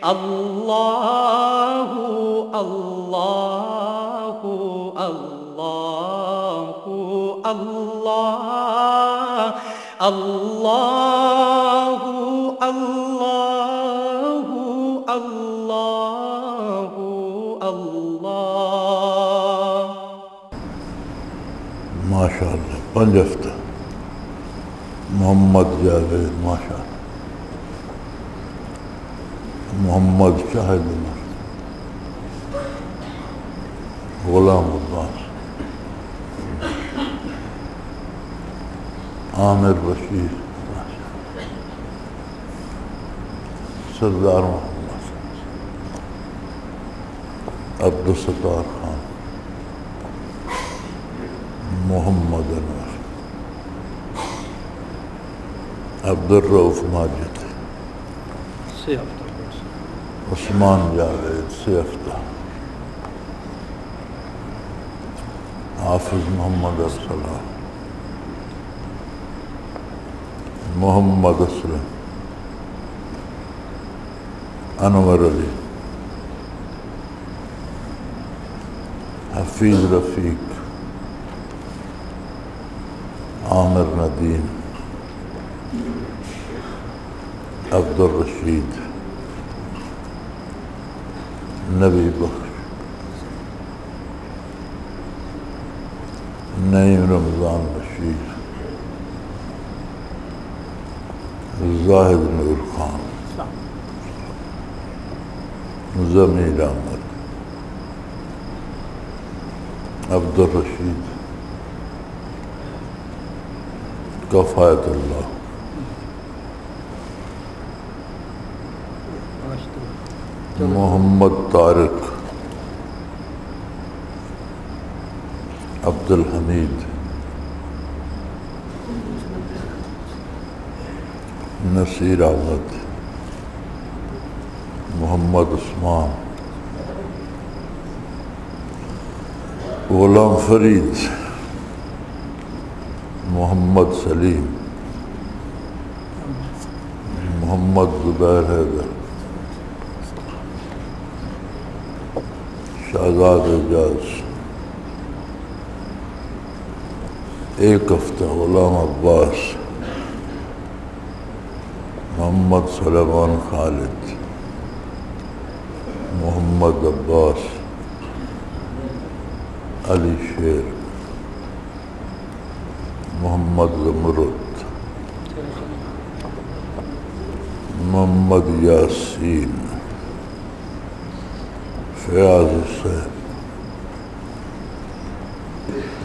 اللہ اللہ اللہ اللہ اللہ اللہ اللہ اللہ ماشاءاللہ 5 ہفتہ محمد جاوید ماشاءاللہ محمد شاہد عمر غلام عباس عامر بشیر سردار محمد عبدالستار خان محمد انور عبدالرؤف ماجد عثمان جاوید 6 ہفتہ حافظ محمد ارسلان محمد اسلم انور علی حفیظ رفیق عامر ندیم عبد الرشید نبی بخش نعیم رمضان بشیر زاہد نور خان ضمیر احمد عبد الرشید کفایت اللہ محمد طارق عبد الحمید نصیر احمد محمد عثمان غلام فرید محمد سلیم محمد زبیر حیدر شہزاد اعجاز 1 ہفتہ غلام عباس محمد سلیمان خالد محمد عباس علی شیر محمد زمرد محمد یاسین فیاض حسین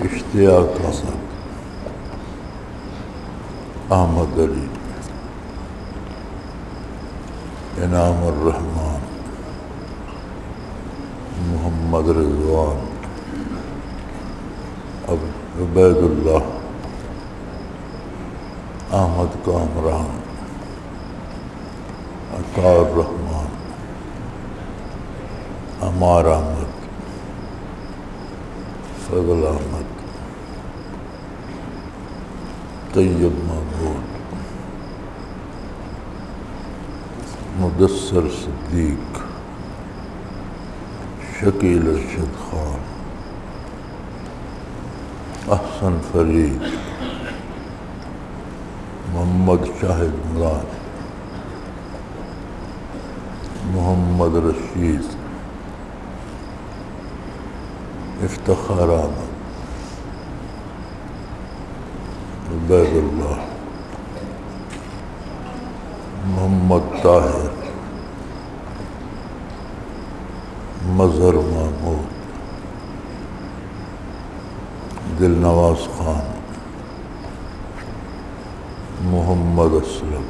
اشتیاق احمد احمد علی انعام الرحمن محمد رضوان عبید اللہ احمد کامران عطاء الرحمن عمار احمد فضل احمد طیب محمود مدثر صدیق شکیل ارشد خان احسن فرید محمد شاہد مراد محمد رشید افتخار احمد عبید اللہ محمد طاہر مظہر محمود دل نواز خان محمد اسلم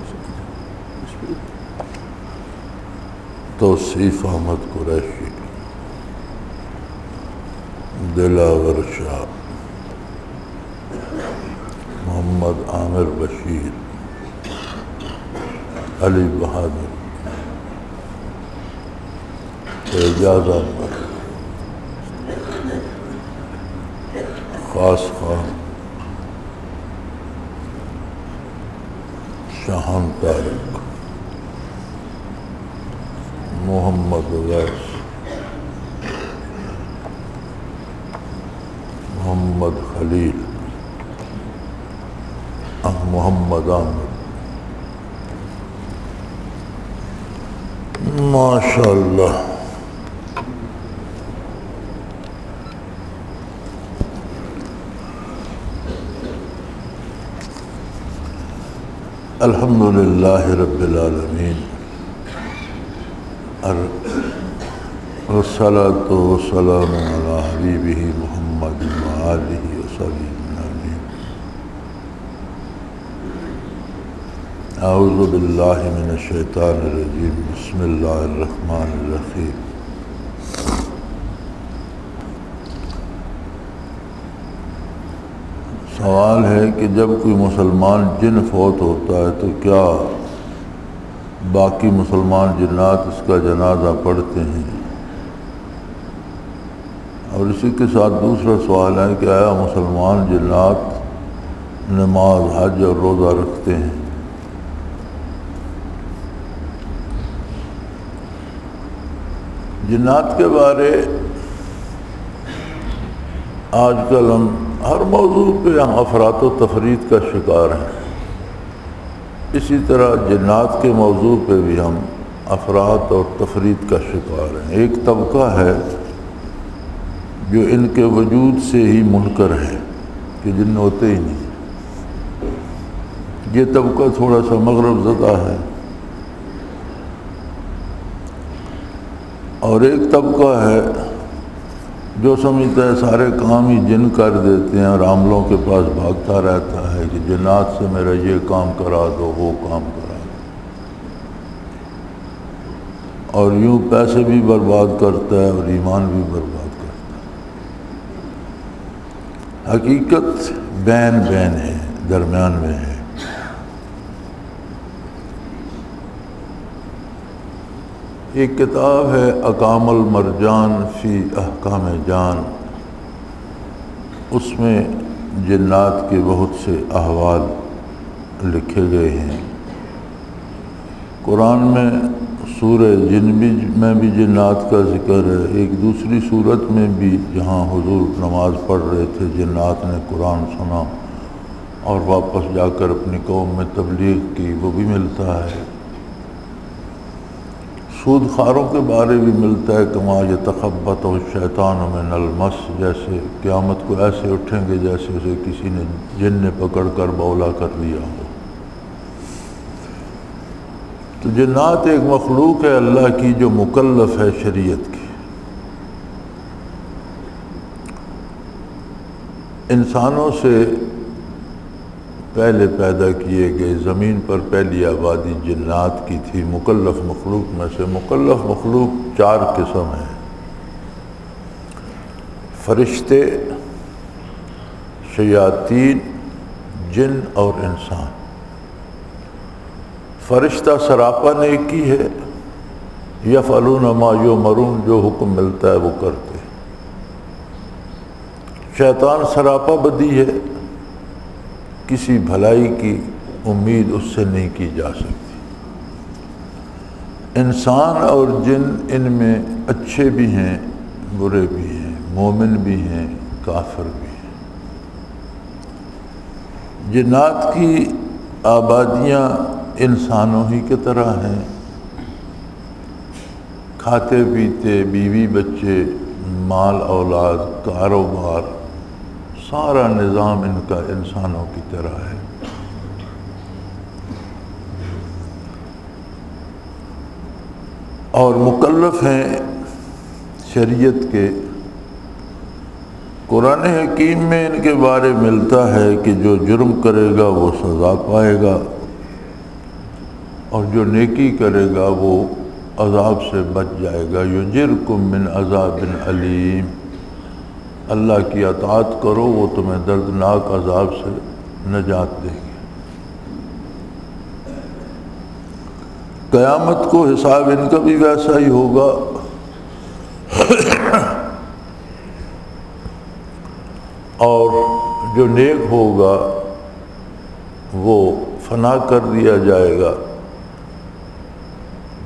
توصیف احمد قریشی دلاور شاہ محمد عامر بشیر علی بہادر اعجاز احمد خاص خان شاہان طارق محمد ویس، محمد خلیل، محمد عامر۔ ماشاء اللہ۔ الحمد للہ رب العالمین، والصلاة والسلام علی حبیبہ محمد وآلہ وصحبہ اجمعین۔ اعوذ باللہ من الشیطان الرجیم، بسم اللہ الرحمن الرحیم۔ سوال ہے کہ جب کوئی مسلمان جن فوت ہوتا ہے تو کیا باقی مسلمان جنات اس کا جنازہ پڑھتے ہیں؟ اور اسی کے ساتھ دوسرا سوال ہے کہ آیا مسلمان جنات نماز، حج اور روزہ رکھتے ہیں؟ جنات کے بارے آج کل ہم ہر موضوع پہ ہم افراط و تفرید کا شکار ہیں، اسی طرح جنات کے موضوع پہ بھی ہم افراط اور تفرید کا شکار ہیں۔ ایک طبقہ ہے جو ان کے وجود سے ہی منکر ہے کہ جن ہوتے ہی نہیں، یہ طبقہ تھوڑا سا مغرب زدہ ہے، اور ایک طبقہ ہے جو سمجھتا ہے سارے کام ہی جن کر دیتے ہیں اور عاملوں کے پاس بھاگتا رہتا ہے کہ جنات سے میرا یہ کام کرا دو، وہ کام کرا دو، اور یوں پیسے بھی برباد کرتا ہے اور ایمان بھی برباد کرتا ہے۔ حقیقت بین بین ہے، درمیان میں ہے۔ ایک کتاب ہے اقام المرجان فی احکام جان، اس میں جنات کے بہت سے احوال لکھے گئے ہیں۔ قرآن میں سورہ جن میں بھی جنات کا ذکر ہے۔ ایک دوسری صورت میں بھی جہاں حضور نماز پڑھ رہے تھے، جنات نے قرآن سنا اور واپس جا کر اپنی قوم میں تبلیغ کی، وہ بھی ملتا ہے۔ سود خاروں کے بارے بھی ملتا ہے، کما یتخبط الشیطان من المس، جیسے قیامت کو ایسے اٹھیں گے جیسے اسے کسی نے جن نے پکڑ کر بولا کر لیا ہو۔ تو جنات ایک مخلوق ہے اللہ کی جو مکلف ہے شریعت کی۔ انسانوں سے پہلے پیدا کیے گئے زمین پر پہلی آبادی جنات کی تھی۔ مکلف مخلوق میں سے مکلف مخلوق 4 قسم ہیں: فرشتے، شیاطین، جن اور انسان۔ فرشتہ سراپا نیکی ہے، یفعلون ما یؤمرون، جو حکم ملتا ہے وہ کرتے۔ شیطان سراپا بدی ہے، کسی بھلائی کی امید اس سے نہیں کی جا سکتی۔ انسان اور جن ان میں اچھے بھی ہیں، برے بھی ہیں، مومن بھی ہیں، کافر بھی ہیں۔ جنات کی آبادیاں انسانوں ہی کی طرح ہیں، کھاتے پیتے، بیوی بچے، مال اولاد، کاروبار، سارا نظام ان کا انسانوں کی طرح ہے۔ اور مکلف ہیں شریعت کے۔ قرآن حکیم میں ان کے بارے ملتا ہے کہ جو جرم کرے گا وہ سزا پائے گا، اور جو نیکی کرے گا وہ عذاب سے بچ جائے گا۔ یجرکم من عذاب علیم، اللہ کی اطاعت کرو، وہ تمہیں دردناک عذاب سے نجات دے گی۔ قیامت کو حساب ان کا بھی ویسا ہی ہوگا۔ اور جو نیک ہوگا وہ فنا کر دیا جائے گا،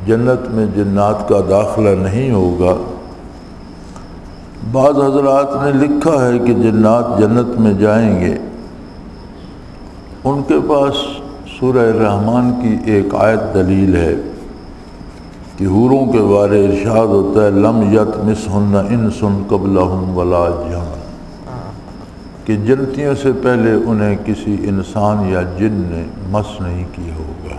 جنت میں جنات کا داخلہ نہیں ہوگا۔ بعض حضرات نے لکھا ہے کہ جنات جنت میں جائیں گے، ان کے پاس سورہ رحمان کی ایک آیت دلیل ہے کہ حوروں کے بارے ارشاد ہوتا ہے لم یطمثہن انس قبلہم ولا جان، کہ جنتیوں سے پہلے انہیں کسی انسان یا جن نے مس نہیں کی ہوگا۔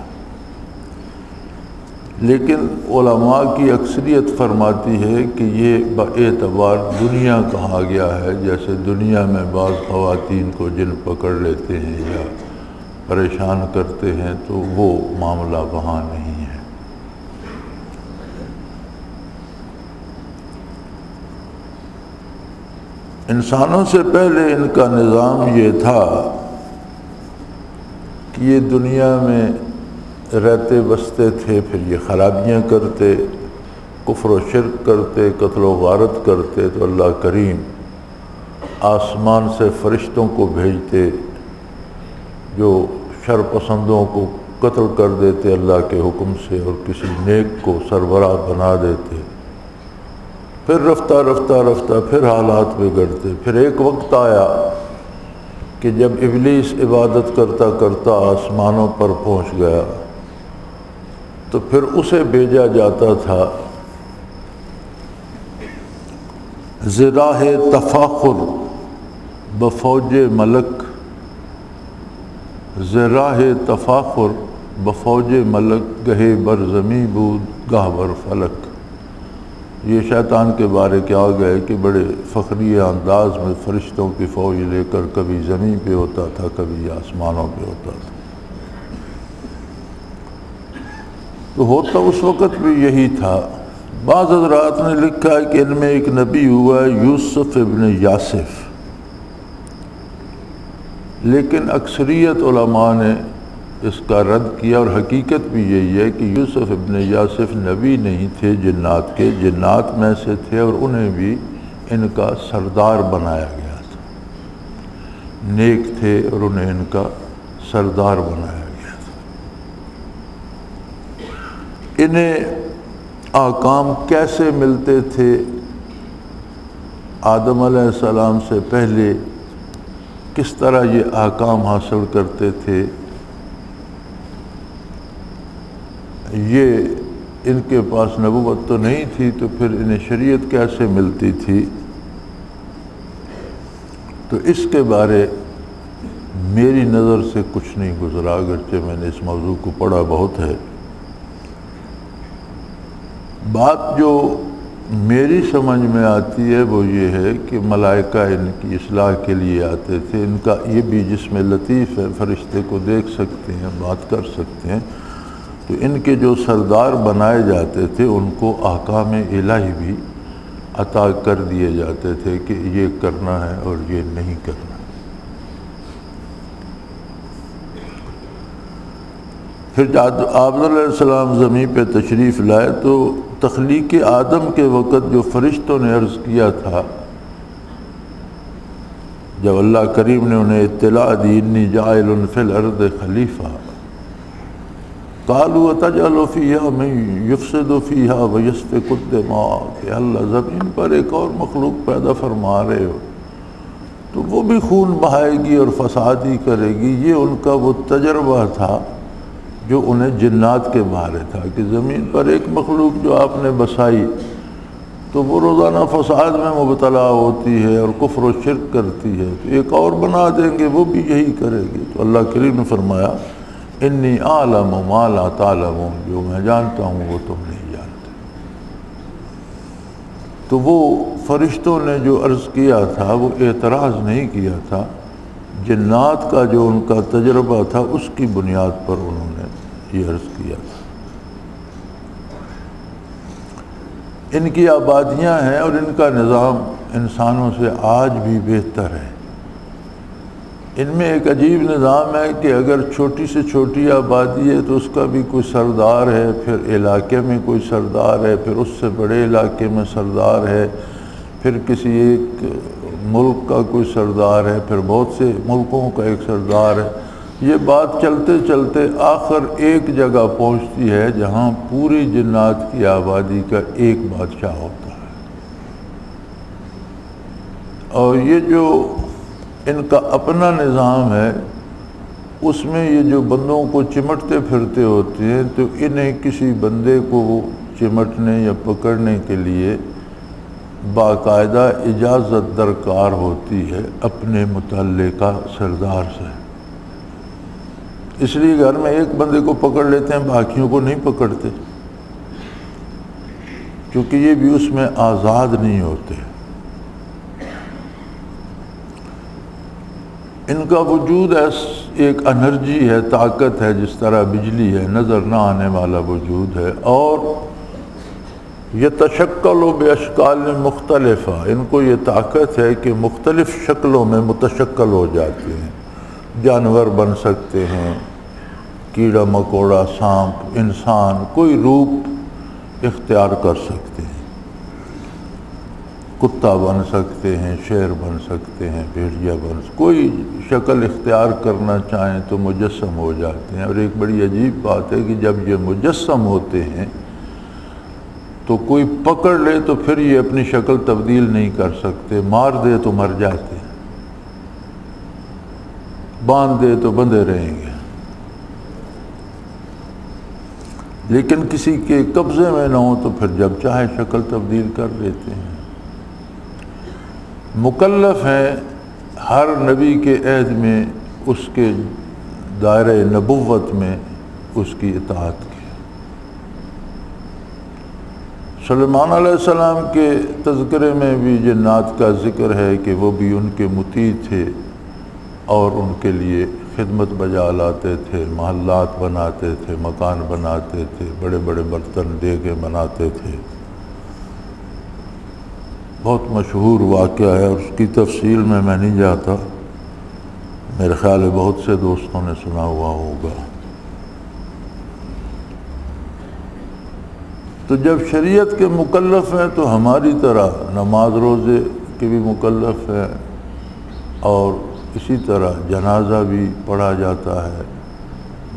لیکن علماء کی اکثریت فرماتی ہے کہ یہ باعتبار دنیا کہا گیا ہے، جیسے دنیا میں بعض خواتین کو جن پکڑ لیتے ہیں یا پریشان کرتے ہیں تو وہ معاملہ وہاں نہیں ہے۔ انسانوں سے پہلے ان کا نظام یہ تھا کہ یہ دنیا میں رہتے بستے تھے، پھر یہ خرابیاں کرتے، کفر و شرک کرتے، قتل و غارت کرتے، تو اللہ کریم آسمان سے فرشتوں کو بھیجتے جو شر پسندوں کو قتل کر دیتے اللہ کے حکم سے، اور کسی نیک کو سربراہ بنا دیتے۔ پھر رفتہ رفتہ رفتہ پھر حالات بگڑتے۔ پھر ایک وقت آیا کہ جب ابلیس عبادت کرتا کرتا آسمانوں پر پہنچ گیا تو پھر اسے بھیجا جاتا تھا زراح تفاخر بفوج ملک، زراح تفاخر بفوج ملک، گہے بر زمیں بود گاہ بر فلک۔ یہ شیطان کے بارے کیا گئے کہ بڑے فخری انداز میں فرشتوں کی فوج لے کر کبھی زمین پہ ہوتا تھا، کبھی آسمانوں پہ ہوتا تھا۔ تو ہوتا اس وقت بھی یہی تھا۔ بعض حضرات نے لکھا ہے کہ ان میں ایک نبی ہوا ہے یوسف ابن یاسف، لیکن اکثریت علماء نے اس کا رد کیا، اور حقیقت بھی یہی ہے کہ یوسف ابن یاسف نبی نہیں تھے جنات کے، جنات میں سے تھے، اور انہیں بھی ان کا سردار بنایا گیا تھا۔ نیک تھے اور انہیں ان کا سردار بنایا گیا تھا۔ انہیں احکام کیسے ملتے تھے؟ آدم علیہ السلام سے پہلے کس طرح یہ احکام حاصل کرتے تھے؟ یہ ان کے پاس نبوت تو نہیں تھی، تو پھر انہیں شریعت کیسے ملتی تھی؟ تو اس کے بارے میری نظر سے کچھ نہیں گزرا، اگرچہ میں نے اس موضوع کو پڑھا بہت ہے۔ بات جو میری سمجھ میں آتی ہے وہ یہ ہے کہ ملائکہ ان کی اصلاح کے لیے آتے تھے۔ ان کا یہ بھی جسم لطیف ہے، فرشتے کو دیکھ سکتے ہیں، بات کر سکتے ہیں، تو ان کے جو سردار بنائے جاتے تھے ان کو احکام الہی بھی عطا کر دیے جاتے تھے کہ یہ کرنا ہے اور یہ نہیں کرنا۔ پھر جب آدم علیہ السلام زمین پہ تشریف لائے تو تخلیق آدم کے وقت جو فرشتوں نے عرض کیا تھا، جب اللہ کریم نے انہیں اطلاع دی انی جاعل فی الارض خلیفہ، قالوا اتجعل فیہا من یفسد فیہا ویسفک الدماء، کہ اللہ زمین پر ایک اور مخلوق پیدا فرما رہے ہو تو وہ بھی خون بہائے گی اور فساد ہی کرے گی۔ یہ ان کا وہ تجربہ تھا جو انہیں جنات کے بارے تھا کہ زمین پر ایک مخلوق جو آپ نے بسائی تو وہ روزانہ فساد میں مبتلا ہوتی ہے اور کفر و شرک کرتی ہے، تو ایک اور بنا دیں گے وہ بھی یہی کرے گی۔ تو اللہ کریم نے فرمایا انی اعلم ما لا تعلمون، جو میں جانتا ہوں وہ تم نہیں جانتے۔ تو وہ فرشتوں نے جو عرض کیا تھا وہ اعتراض نہیں کیا تھا، جنات کا جو ان کا تجربہ تھا اس کی بنیاد پر انہوں نے یہ عرض کیا تھا۔ ان کی آبادیاں ہیں اور ان کا نظام انسانوں سے آج بھی بہتر ہے۔ ان میں ایک عجیب نظام ہے کہ اگر چھوٹی سے چھوٹی آبادی ہے تو اس کا بھی کوئی سردار ہے، پھر علاقے میں کوئی سردار ہے، پھر اس سے بڑے علاقے میں سردار ہے، پھر کسی ایک ملک کا کوئی سردار ہے، پھر بہت سے ملکوں کا ایک سردار ہے۔ یہ بات چلتے چلتے آخر ایک جگہ پہنچتی ہے جہاں پوری جنات کی آبادی کا ایک بادشاہ ہوتا ہے، اور یہ جو ان کا اپنا نظام ہے اس میں یہ جو بندوں کو چمٹتے پھرتے ہوتے ہیں، تو انہیں کسی بندے کو چمٹنے یا پکڑنے کے لیے باقاعدہ اجازت درکار ہوتی ہے اپنے متعلقہ سردار سے۔ اس لیے گھر میں ایک بندے کو پکڑ لیتے ہیں، باقیوں کو نہیں پکڑتے، کیونکہ یہ بھی اس میں آزاد نہیں ہوتے۔ ان کا وجود ایک انرجی ہے، طاقت ہے، جس طرح بجلی ہے، نظر نہ آنے والا وجود ہے، اور یتشکل باشکال مختلفہ، ان کو یہ طاقت ہے کہ مختلف شکلوں میں متشکل ہو جاتے ہیں، جانور بن سکتے ہیں، کیڑا مکوڑا، سانپ، انسان، کوئی روپ اختیار کر سکتے ہیں، کتا بن سکتے ہیں، شیر بن سکتے ہیں، بھیڑیا کوئی شکل اختیار کرنا چاہیں تو مجسم ہو جاتے ہیں۔ اور ایک بڑی عجیب بات ہے کہ جب یہ مجسم ہوتے ہیں تو کوئی پکڑ لے تو پھر یہ اپنی شکل تبدیل نہیں کر سکتے، مار دے تو مر جاتے، باندھ دے تو بندھے رہیں گے، لیکن کسی کے قبضے میں نہ ہو تو پھر جب چاہے شکل تبدیل کر لیتے ہیں۔ مکلف ہیں ہر نبی کے عہد میں اس کے دائرہ نبوت میں اس کی اطاعت کی۔ سلیمان علیہ السلام کے تذکرے میں بھی جنات کا ذکر ہے کہ وہ بھی ان کے مطیع تھے اور ان کے لیے خدمت بجا لاتے تھے، محلات بناتے تھے، مکان بناتے تھے، بڑے بڑے برتن دیگیں بناتے تھے۔ بہت مشہور واقعہ ہے، اور اس کی تفصیل میں نہیں جاتا، میرے خیال ہے بہت سے دوستوں نے سنا ہوا ہوگا۔ تو جب شریعت کے مکلف ہیں تو ہماری طرح نماز روزے کے بھی مکلف ہیں، اور اسی طرح جنازہ بھی پڑھا جاتا ہے،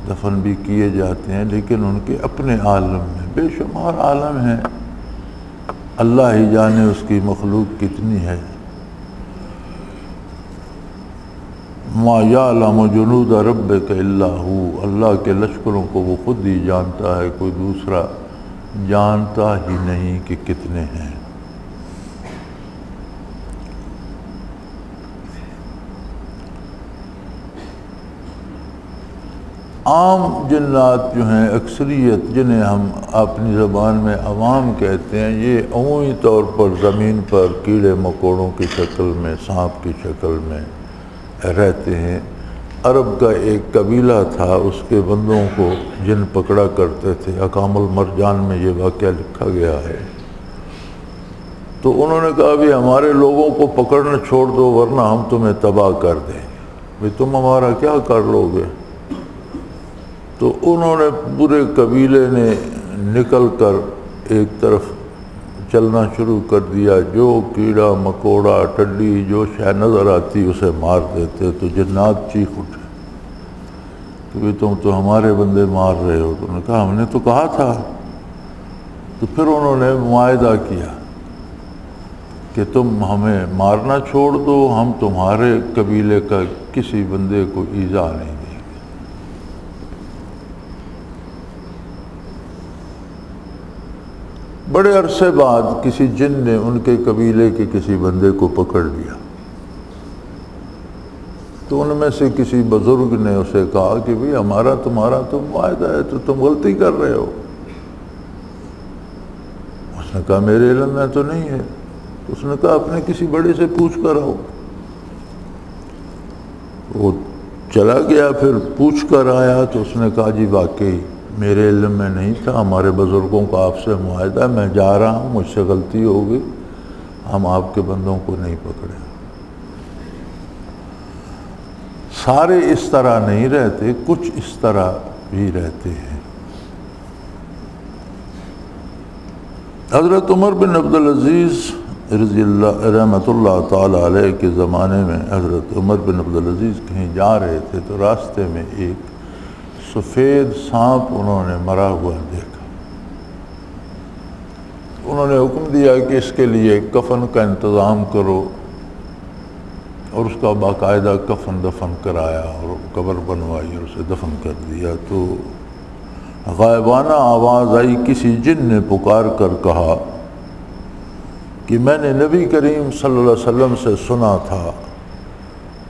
دفن بھی کیے جاتے ہیں، لیکن ان کے اپنے عالم میں بے شمار عالم ہیں، اللہ ہی جانے اس کی مخلوق کتنی ہے۔ ما یعلم جنود ربک الا ہو، اللہ کے لشکروں کو وہ خود ہی جانتا ہے، کوئی دوسرا جانتا ہی نہیں کہ کتنے ہیں۔ عام جنات جو ہیں، اکثریت جنہیں ہم اپنی زبان میں عوام کہتے ہیں، یہ عمومی طور پر زمین پر کیڑے مکوڑوں کی شکل میں، سانپ کی شکل میں رہتے ہیں۔ عرب کا ایک قبیلہ تھا، اس کے بندوں کو جن پکڑا کرتے تھے، اقام المرجان میں یہ واقعہ لکھا گیا ہے۔ تو انہوں نے کہا بھی ہمارے لوگوں کو پکڑنا چھوڑ دو ورنہ ہم تمہیں تباہ کر دیں گے، بھی تم ہمارا کیا کر لو گے؟ تو انہوں نے پورے قبیلے نے نکل کر ایک طرف چلنا شروع کر دیا، جو کیڑا مکوڑا ٹڈی جو شے نظر آتی اسے مار دیتے۔ تو جنات چیخ اٹھے کہ بھی تم تو ہمارے بندے مار رہے ہو۔ تو انہوں نے کہا ہم نے تو کہا تھا۔ تو پھر انہوں نے معاہدہ کیا کہ تم ہمیں مارنا چھوڑ دو، ہم تمہارے قبیلے کا کسی بندے کو ایذا نہیں دیں گے۔ بڑے عرصے بعد کسی جن نے ان کے قبیلے کے کسی بندے کو پکڑ لیا، تو ان میں سے کسی بزرگ نے اسے کہا کہ بھئی ہمارا تمہارا تو معاہدہ ہے، تو تم غلطی کر رہے ہو۔ اس نے کہا میرے علم میں تو نہیں ہے۔ اس نے کہا اپنے کسی بڑے سے پوچھ کر آؤ۔ وہ چلا گیا، پھر پوچھ کر آیا تو اس نے کہا جی واقعی میرے علم میں نہیں تھا، ہمارے بزرگوں کا آپ سے معاہدہ ہے، میں جا رہا ہوں، مجھ سے غلطی ہو گئی، ہم آپ کے بندوں کو نہیں پکڑے۔ سارے اس طرح نہیں رہتے، کچھ اس طرح بھی رہتے ہیں۔ حضرت عمر بن عبدالعزیز رضی اللہ رحمۃ اللہ تعالی علیہ کے زمانے میں حضرت عمر بن عبدالعزیز کہیں جا رہے تھے تو راستے میں ایک سفید سانپ انہوں نے مرا ہوا دیکھا۔ انہوں نے حکم دیا کہ اس کے لیے کفن کا انتظام کرو، اور اس کا باقاعدہ کفن دفن کرایا اور قبر بنوائی اور اسے دفن کر دیا۔ تو غائبانہ آواز آئی، کسی جن نے پکار کر کہا کہ میں نے نبی کریم صلی اللہ علیہ وسلم سے سنا تھا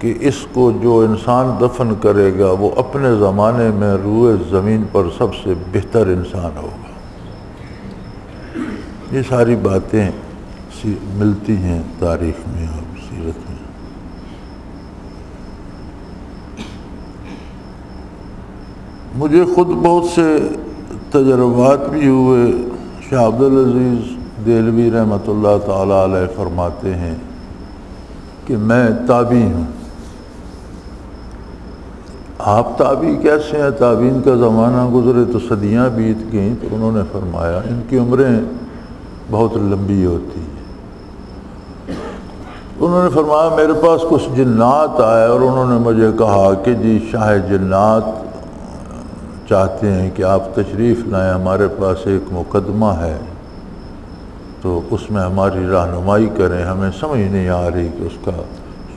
کہ اس کو جو انسان دفن کرے گا وہ اپنے زمانے میں روئے زمین پر سب سے بہتر انسان ہوگا۔ یہ ساری باتیں ملتی ہیں تاریخ میں اور سیرت میں۔ مجھے خود بہت سے تجربات بھی ہوئے۔ شاہ عبدالعزیز دہلوی رحمۃ اللہ تعالی علیہ فرماتے ہیں کہ میں تابعی ہوں۔ آپ تابعی کیسے ہیں؟ تابعین کا زمانہ گزرے تو صدیاں بیت گئیں۔ تو انہوں نے فرمایا ان کی عمریں بہت لمبی ہوتی ہیں۔ انہوں نے فرمایا میرے پاس کچھ جنات آئے اور انہوں نے مجھے کہا کہ جی شاہ جنات چاہتے ہیں کہ آپ تشریف لائیں، ہمارے پاس ایک مقدمہ ہے تو اس میں ہماری رہنمائی کریں، ہمیں سمجھ نہیں آ رہی کہ اس کا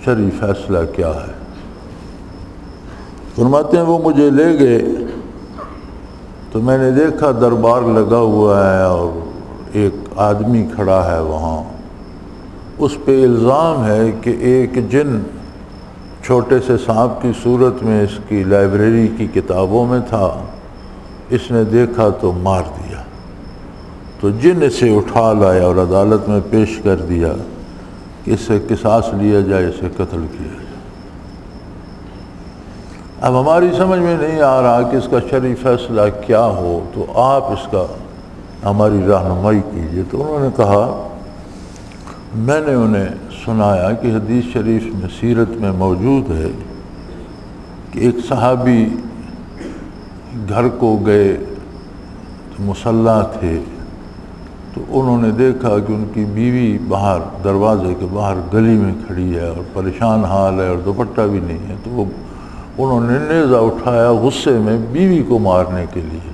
شرعی فیصلہ کیا ہے۔ فرماتے ہیں وہ مجھے لے گئے تو میں نے دیکھا دربار لگا ہوا ہے اور ایک آدمی کھڑا ہے وہاں، اس پہ الزام ہے کہ ایک جن چھوٹے سے سانپ کی صورت میں اس کی لائبریری کی کتابوں میں تھا، اس نے دیکھا تو مار دیا۔ تو جن اسے اٹھا لایا اور عدالت میں پیش کر دیا کہ اس سے قصاص لیا جائے، اسے قتل کیا جائے۔ اب ہماری سمجھ میں نہیں آ رہا کہ اس کا شرعی فیصلہ کیا ہو، تو آپ اس کا ہماری رہنمائی کیجیے۔ تو انہوں نے کہا میں نے انہیں سنایا کہ حدیث شریف میں سیرت میں موجود ہے کہ ایک صحابی گھر کو گئے تو مصلی تھے، تو انہوں نے دیکھا کہ ان کی بیوی باہر دروازے کے باہر گلی میں کھڑی ہے اور پریشان حال ہے اور دوپٹہ بھی نہیں ہے۔ تو انہوں نے نیزہ اٹھایا غصے میں بیوی کو مارنے کے لیے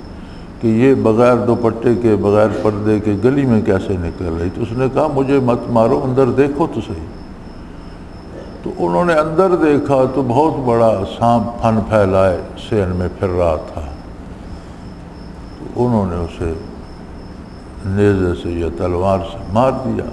کہ یہ بغیر دوپٹے کے بغیر پردے کے گلی میں کیسے نکل رہی۔ تو اس نے کہا مجھے مت مارو، اندر دیکھو تو صحیح۔ تو انہوں نے اندر دیکھا تو بہت بڑا سانپ پھن پھیلائے سین میں پھر رہا تھا۔ تو انہوں نے اسے نیزے سے یا تلوار سے مار دیا۔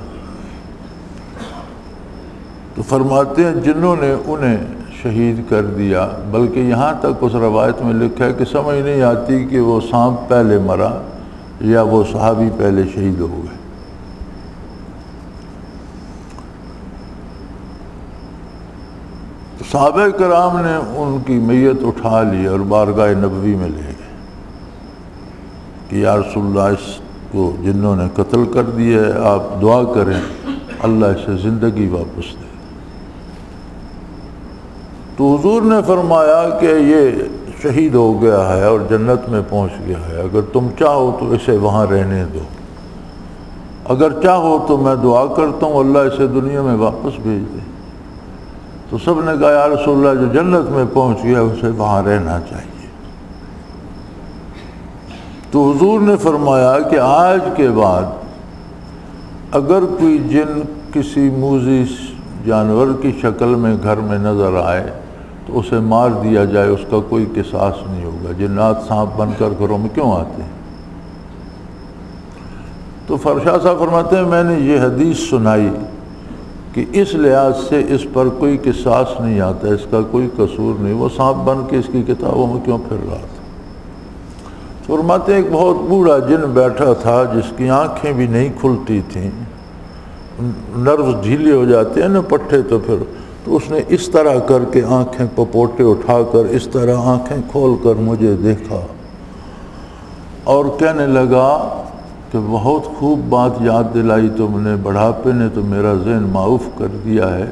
تو فرماتے ہیں جنہوں نے انہیں شہید کر دیا، بلکہ یہاں تک اس روایت میں لکھا ہے کہ سمجھ نہیں آتی کہ وہ سانپ پہلے مرا یا وہ صحابی پہلے شہید ہو گئے۔ صحابہ کرام نے ان کی میت اٹھا لی اور بارگاہ نبوی میں لے گئے کہ یا رسول اللہ اس کو جنہوں نے قتل کر دیا ہے، آپ دعا کریں اللہ اسے زندگی واپس دے۔ تو حضور نے فرمایا کہ یہ شہید ہو گیا ہے اور جنت میں پہنچ گیا ہے، اگر تم چاہو تو اسے وہاں رہنے دو، اگر چاہو تو میں دعا کرتا ہوں اللہ اسے دنیا میں واپس بھیج دے۔ تو سب نے کہا یا رسول اللہ جو جنت میں پہنچ گیا اسے وہاں رہنا چاہیے۔ تو حضور نے فرمایا کہ آج کے بعد اگر کوئی جن کسی موذی جانور کی شکل میں گھر میں نظر آئے تو اسے مار دیا جائے، اس کا کوئی قصاص نہیں ہوگا۔ جنات سانپ بن کر گھروں میں کیوں آتے ہیں؟ تو شاہ صاحب فرماتے ہیں میں نے یہ حدیث سنائی کہ اس لحاظ سے اس پر کوئی قصاص نہیں آتا، اس کا کوئی قصور نہیں، وہ سانپ بن کے اس کی کتابوں میں کیوں پھر رہا تھا۔ فرماتے ہیں ایک بہت بوڑھا جن بیٹھا تھا جس کی آنکھیں بھی نہیں کھلتی تھیں، نروز ڈھیلے ہو جاتے ہیں نا پٹھے، تو اس نے اس طرح کر کے آنکھیں پپوٹے اٹھا کر اس طرح آنکھیں کھول کر مجھے دیکھا اور کہنے لگا کہ بہت خوب بات یاد دلائی تم نے، بڑھاپے نے تو میرا ذہن معاف کر دیا ہے،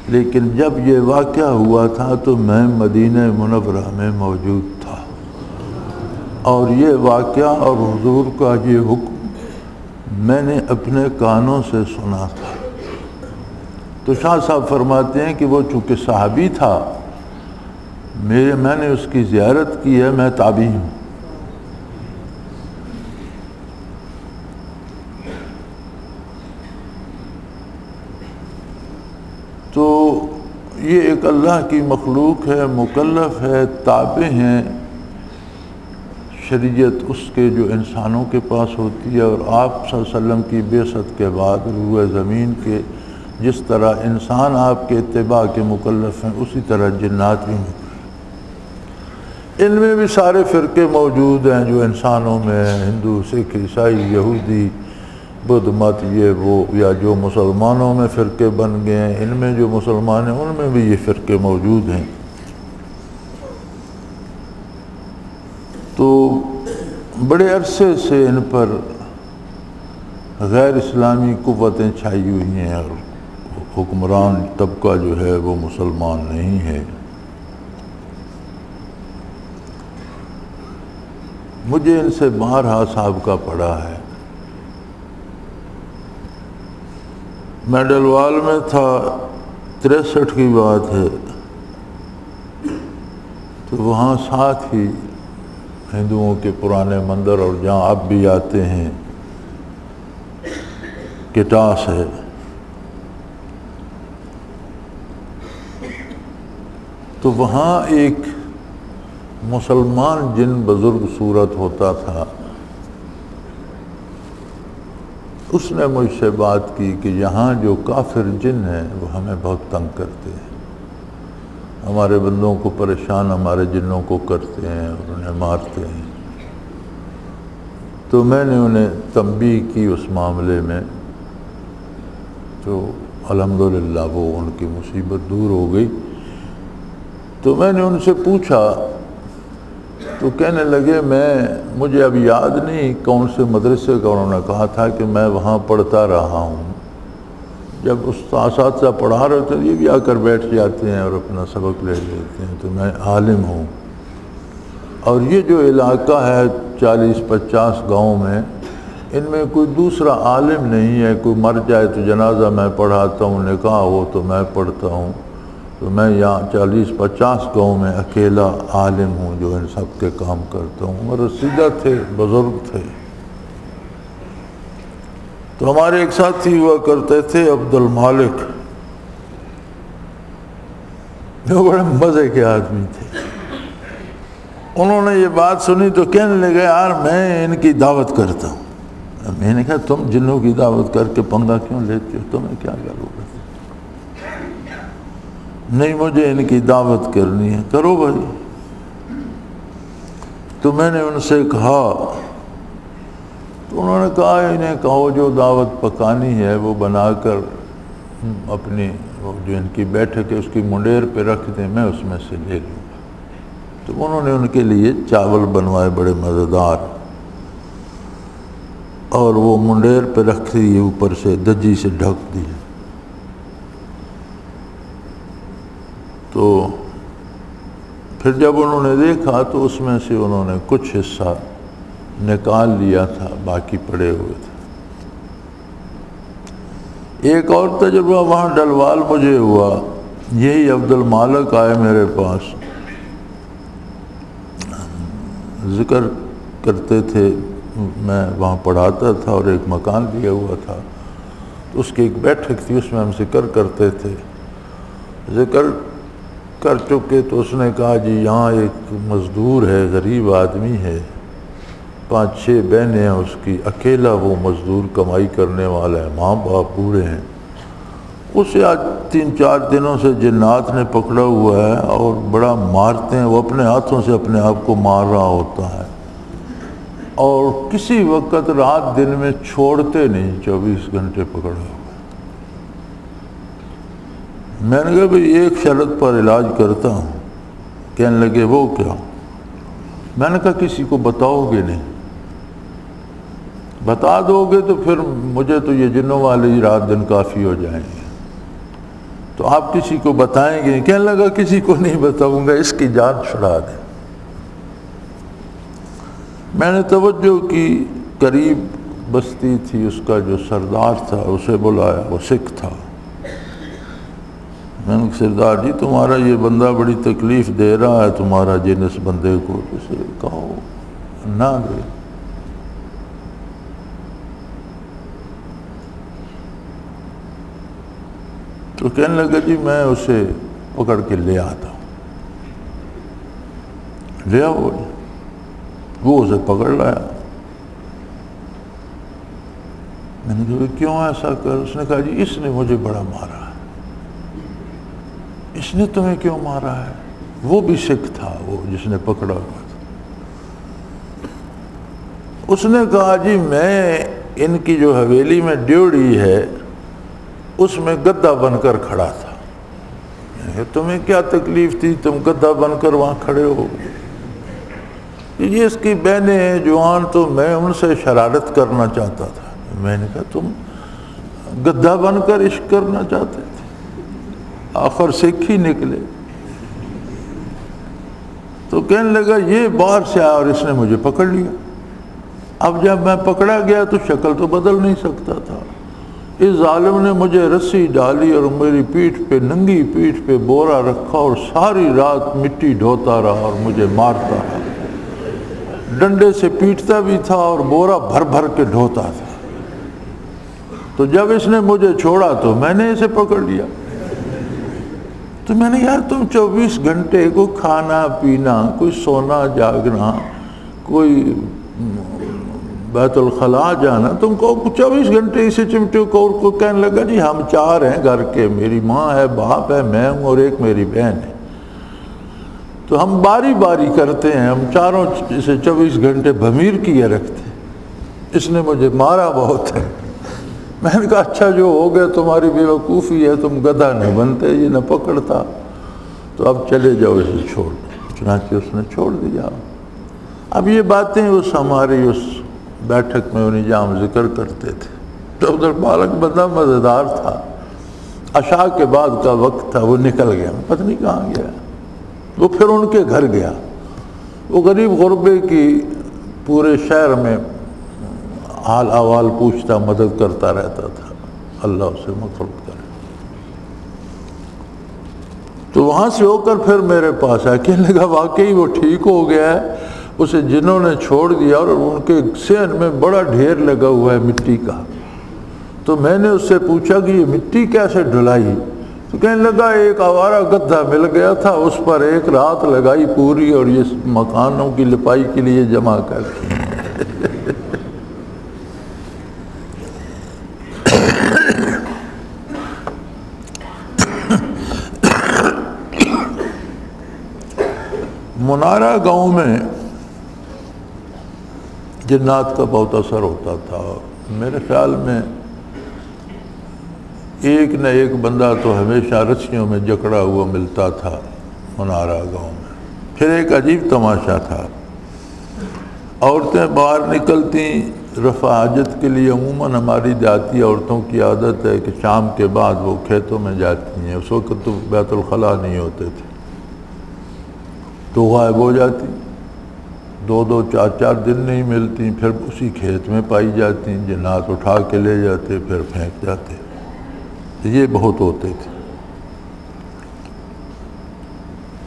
لیکن جب یہ واقعہ ہوا تھا تو میں مدینہ منورہ میں موجود تھا اور یہ واقعہ اور حضور کا یہ حکم میں نے اپنے کانوں سے سنا تھا۔ تو شاہ صاحب فرماتے ہیں کہ وہ چونکہ صحابی تھا، میں نے اس کی زیارت کی ہے، میں تابعی ہوں۔ تو یہ ایک اللہ کی مخلوق ہے، مکلف ہے، تابع ہیں شریعت اس کے جو انسانوں کے پاس ہوتی ہے، اور آپ صلی اللہ علیہ وسلم کی بعثت کے بعد روئے زمین کے جس طرح انسان آپ کے اتباع کے مکلف ہیں، اسی طرح جنات بھی ہیں۔ ان میں بھی سارے فرقے موجود ہیں جو انسانوں میں ہندو، سکھ، عیسائی، یہودی، بدھ مت، یہ وہ، یا جو مسلمانوں میں فرقے بن گئے ہیں، ان میں جو مسلمان ہیں ان میں بھی یہ فرقے موجود ہیں۔ تو بڑے عرصے سے ان پر غیر اسلامی قوتیں چھائی ہوئی ہیں، اور حکمران طبقہ جو ہے وہ مسلمان نہیں ہے۔ مجھے ان سے بارہا صاحب کا پڑھا ہے۔ میں ڈلوال میں تھا، 63 کی بات ہے، تو وہاں ساتھ ہی ہندوؤں کے پرانے مندر، اور جہاں اب بھی آتے ہیں کٹاس ہے، تو وہاں ایک مسلمان جن بزرگ صورت ہوتا تھا، اس نے مجھ سے بات کی کہ یہاں جو کافر جن ہیں وہ ہمیں بہت تنگ کرتے ہیں، ہمارے بندوں کو پریشان ہمارے جنوں کو کرتے ہیں اور انہیں مارتے ہیں۔ تو میں نے انہیں تنبیہ کی اس معاملے میں، تو الحمدللہ وہ ان کی مصیبت دور ہو گئی۔ تو میں نے ان سے پوچھا، تو کہنے لگے مجھے اب یاد نہیں کون سے مدرسے کا، انہوں نے کہا تھا کہ میں وہاں پڑھتا رہا ہوں، جب اساتذہ پڑھا رہے تھے یہ بھی آ کر بیٹھ جاتے ہیں اور اپنا سبق لے لیتے ہیں، تو میں عالم ہوں۔ اور یہ جو علاقہ ہے 40-50 گاؤں میں، ان میں کوئی دوسرا عالم نہیں ہے، کوئی مر جائے تو جنازہ میں پڑھاتا ہوں، نکاح ہو تو میں پڑھتا ہوں، تو میں یہاں 40-50 گاؤں میں اکیلا عالم ہوں جو ان سب کے کام کرتا ہوں۔ اور رسیدہ تھے، بزرگ تھے۔ تو ہمارے ایک ساتھی ہوا کرتے تھے عبد المالک، جو بڑے مزے کے آدمی تھے۔ انہوں نے یہ بات سنی تو کہنے لگے، یار میں ان کی دعوت کرتا ہوں۔ میں نے کہا تم جنوں کی دعوت کر کے پنگا کیوں لیتے ہو، تمہیں کیا ضرورت ہے؟ نہیں مجھے ان کی دعوت کرنی ہے۔ کرو بھائی۔ تو میں نے ان سے کہا، تو انہوں نے کہا انہیں کہو جو دعوت پکانی ہے وہ بنا کر اپنی جو ان کی بیٹھک ہے اس کی منڈیر پہ رکھ دیں، میں اس میں سے لے لوں گا۔ تو انہوں نے ان کے لیے چاول بنوائے بڑے مزیدار، اور وہ منڈیر پہ رکھ دیے، اوپر سے دجی سے ڈھک دیے۔ تو پھر جب انہوں نے دیکھا تو اس میں سے انہوں نے کچھ حصہ نکال لیا تھا، باقی پڑے ہوئے تھے۔ ایک اور تجربہ وہاں ڈلوال مجھے ہوا، یہی عبد المالک آئے میرے پاس، ذکر کرتے تھے، میں وہاں پڑھاتا تھا اور ایک مکان لیا ہوا تھا، تو اس کی ایک بیٹھک تھی، اس میں ہم ذکر کرتے تھے۔ ذکر کر چکے تو اس نے کہا جی یہاں ایک مزدور ہے، غریب آدمی ہے، 5-6 بہنیں ہیں اس کی، اکیلا وہ مزدور کمائی کرنے والا ہے، ماں باپ بوڑھے ہیں، اسے آج 3-4 دنوں سے جنات نے پکڑا ہوا ہے اور بڑا مارتے ہیں، وہ اپنے ہاتھوں سے اپنے آپ کو مار رہا ہوتا ہے، اور کسی وقت رات دن میں چھوڑتے نہیں، 24 گھنٹے پکڑا ہوا۔ میں نے کہا بھئی ایک شرط پر علاج کرتا ہوں۔ کہنے لگے وہ کیا؟ میں نے کہا کسی کو بتاؤ گے نہیں، بتا دو گے تو پھر مجھے تو یہ جنوں والے ہی رات دن کافی ہو جائیں گے، تو آپ کسی کو بتائیں گے؟ کہنے لگا کسی کو نہیں بتاؤں گا، اس کی جان چھڑا دیں۔ میں نے توجہ کی، قریب بستی تھی اس کا جو سردار تھا اسے بلایا، وہ سکھ تھا۔ میں نے کہا سردار جی تمہارا یہ بندہ بڑی تکلیف دے رہا ہے، تمہارا جن اس بندے کو، اسے کہو نہ دے۔ تو کہنے لگا جی میں اسے پکڑ کے لے آتا ہوں۔ لے آؤ، وہ اسے پکڑ لایا۔ میں نے کہا کیوں ایسا کر؟ اس نے کہا جی اس نے مجھے بڑا مارا ہے۔ اس نے تمہیں کیوں مارا ہے؟ وہ بھی سکھ تھا، وہ جس نے پکڑا ہوا تھا۔ اس نے کہا جی میں ان کی جو حویلی میں ڈیوڑی ہے اس میں گدھا بن کر کھڑا تھا۔ تمہیں کیا تکلیف تھی، تم گدھا بن کر وہاں کھڑے ہو؟ یہ اس کی بہنیں ہیں جوان، تو میں ان سے شرارت کرنا چاہتا تھا۔ میں نے کہا تم گدھا بن کر عشق کرنا چاہتے تھے؟ آخر سکھ ہی نکلے۔ تو کہنے لگا یہ باہر سے آیا اور اس نے مجھے پکڑ لیا۔ اب جب میں پکڑا گیا تو شکل تو بدل نہیں سکتا تھا۔ اس ظالم نے مجھے رسی ڈالی اور میری پیٹھ پہ، ننگی پیٹھ پہ بورا رکھا اور ساری رات مٹی ڈھوتا رہا اور مجھے مارتا رہا۔ ڈنڈے سے پیٹتا بھی تھا اور بورا بھر بھر کے ڈھوتا تھا۔ تو جب اس نے مجھے چھوڑا تو میں نے اسے پکڑ لیا۔ تو میں نے یار تم 24 گھنٹے کو کھانا پینا، کوئی سونا جاگنا، کوئی بیت الخلاء جانا، تم کو 24 گھنٹے اسے چمٹے کو کہنے لگا جی ہم 4 ہیں گھر کے، میری ماں ہے، باپ ہے، میں ہوں اور ایک میری بہن ہے، تو ہم باری باری کرتے ہیں، ہم چاروں اسے 24 گھنٹے بھمیر کیے رکھتے۔ اس نے مجھے مارا بہت ہے۔ میں نے کہا اچھا جو ہو گیا تمہاری بے وقوفی ہے، تم گدھا نہ بنتے، یہ نہ پکڑتا، تو اب چلے جاؤ اسے چھوڑ۔ چنانچہ اس نے چھوڑ دیا۔ اب یہ باتیں اس ہماری اس بیٹھک میں انہیں جہاں ہم ذکر کرتے تھے، تو ادھر بالک بندہ مزیدار تھا۔ عشاء کے بعد کا وقت تھا، وہ نکل گیا، پتہ نہیں کہاں گیا۔ وہ پھر ان کے گھر گیا۔ وہ غریب غربے کی پورے شہر میں حال احوال پوچھتا، مدد کرتا رہتا تھا، اللہ اسے مغفرت کرے۔ تو وہاں سے ہو کر پھر میرے پاس آیا، کہنے لگا واقعی وہ ٹھیک ہو گیا ہے، اسے جنہوں نے چھوڑ دیا اور ان کے صحن میں بڑا ڈھیر لگا ہوا ہے مٹی کا۔ تو میں نے اس سے پوچھا کہ یہ مٹی کیسے ڈھلائی؟ تو کہنے لگا ایک آوارہ گدھا مل گیا تھا، اس پر ایک رات لگائی پوری اور یہ مکانوں کی لپائی کے لیے جمع کر کے۔ منارہ گاؤں میں جنات کا بہت اثر ہوتا تھا۔ میرے خیال میں ایک نہ ایک بندہ تو ہمیشہ رسیوں میں جکڑا ہوا ملتا تھا منارہ گاؤں میں۔ پھر ایک عجیب تماشا تھا، عورتیں باہر نکلتی رفع حاجت کے لیے۔ عموماً ہماری دیہاتی عورتوں کی عادت ہے کہ شام کے بعد وہ کھیتوں میں جاتی ہیں، اس وقت تو بیت الخلاء نہیں ہوتے تھے، تو غائب ہو جاتی، 2 4 دن نہیں ملتی، پھر اسی کھیت میں پائی جاتی، جنات اٹھا کے لے جاتے، پھر پھینک جاتے۔ یہ بہت ہوتے تھے۔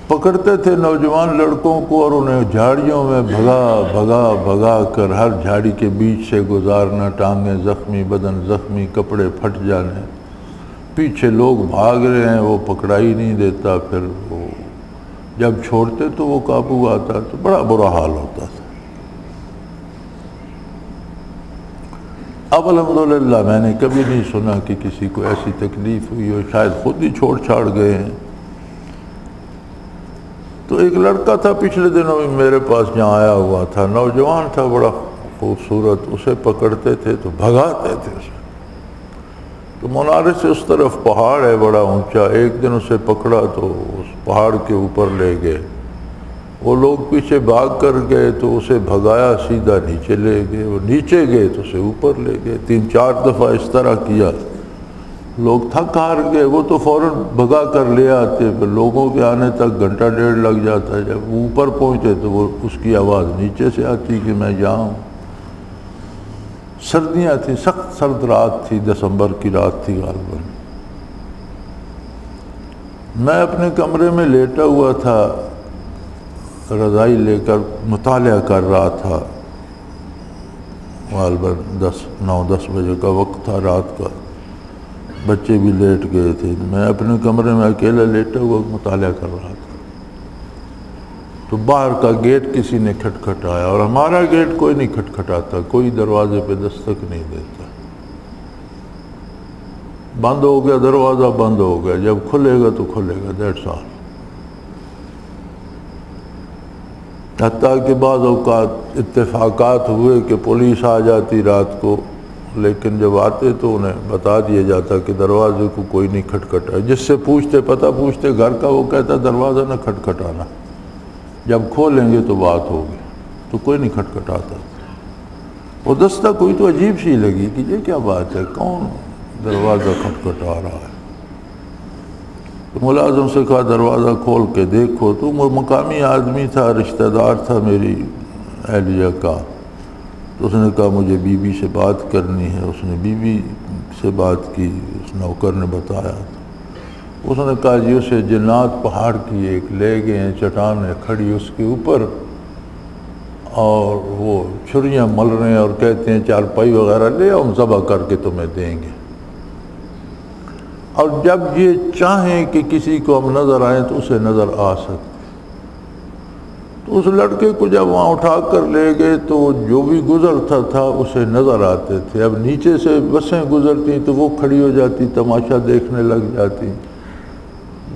پکڑتے تھے نوجوان لڑکوں کو اور انہیں جھاڑیوں میں بھگا کر ہر جھاڑی کے بیچ سے گزارنا، ٹانگیں زخمی، بدن زخمی، کپڑے پھٹ جانے، پیچھے لوگ بھاگ رہے ہیں، وہ پکڑائی نہیں دیتا، پھر وہ جب چھوڑتے تو وہ قابو آتا، تو بڑا برا حال ہوتا تھا۔ اب الحمدللہ میں نے کبھی نہیں سنا کہ کسی کو ایسی تکلیف ہوئی ہو، شاید خود ہی چھوڑ چھاڑ گئے ہیں۔ تو ایک لڑکا تھا پچھلے دنوں میں میرے پاس جہاں آیا ہوا تھا، نوجوان تھا بڑا خوبصورت، اسے پکڑتے تھے تو بھگاتے تھے اسے۔ تو منارے سے اس طرف پہاڑ ہے بڑا اونچا، ایک دن اسے پکڑا تو اس پہاڑ کے اوپر لے گئے، وہ لوگ پیچھے بھاگ کر گئے تو اسے بھگایا، سیدھا نیچے لے گئے، وہ نیچے گئے تو اسے اوپر لے گئے، 3 4 دفعہ اس طرح کیا۔ لوگ تھک ہار گئے، وہ تو فوراً بھگا کر لے آتے، پھر لوگوں کے آنے تک گھنٹہ ڈیڑھ لگ جاتا، جب وہ اوپر پہنچے تو وہ اس کی آواز نیچے سے آتی کہ میں جاؤں۔ سردیاں تھیں، سخت سرد رات تھی، دسمبر کی رات تھی غالباً۔ میں اپنے کمرے میں لیٹا ہوا تھا، رضائی لے کر مطالعہ کر رہا تھا، غالباً 9-10 بجے کا وقت تھا رات کا، بچے بھی لیٹ گئے تھے، میں اپنے کمرے میں اکیلا لیٹا ہوا مطالعہ کر رہا تھا۔ تو باہر کا گیٹ کسی نے کھٹکھٹایا، اور ہمارا گیٹ کوئی نہیں کھٹکھٹاتا، کوئی دروازے پہ دستک نہیں دیتا، بند ہو گیا دروازہ، بند ہو گیا، جب کھلے گا تو کھلے گا، دیٹس آل۔ حتیٰ کہ بعض اوقات اتفاقات ہوئے کہ پولیس آ جاتی رات کو، لیکن جب آتے تو انہیں بتا دیا جاتا کہ دروازے کو کوئی نہیں کھٹکھٹا، جس سے پوچھتے پتہ پوچھتے گھر کا، وہ کہتا دروازہ نہ کھٹکھٹانا، جب کھولیں گے تو بات ہوگی، تو کوئی نہیں کھٹکھٹاتا۔ وہ دستہ کوئی تو عجیب سی لگی کہ یہ کیا بات ہے، کون دروازہ کھٹکھٹا رہا ہے؟ تو ملازم سے کہا دروازہ کھول کے دیکھو، تو وہ مقامی آدمی تھا، رشتہ دار تھا میری اہلیہ کا، تو اس نے کہا مجھے بی بی سے بات کرنی ہے، اس نے بی بی سے بات کی، اس نوکر نے بتایا، اس نے کہا جی اسے جنات پہاڑ کی ایک لے گئے ہیں، چٹان ہے کھڑی اس کے اوپر، اور وہ چھریاں مل رہے ہیں اور کہتے ہیں چارپائی وغیرہ لے آؤ، ہم ذبح کر کے تمہیں دیں گے، اور جب یہ چاہیں کہ کسی کو ہم نظر آئیں تو اسے نظر آ سکتے۔ تو اس لڑکے کو جب وہاں اٹھا کر لے گئے تو جو بھی گزرتا تھا اسے نظر آتے تھے، اب نیچے سے بسیں گزرتی تو وہ کھڑی ہو جاتی، تماشا دیکھنے لگ جاتی۔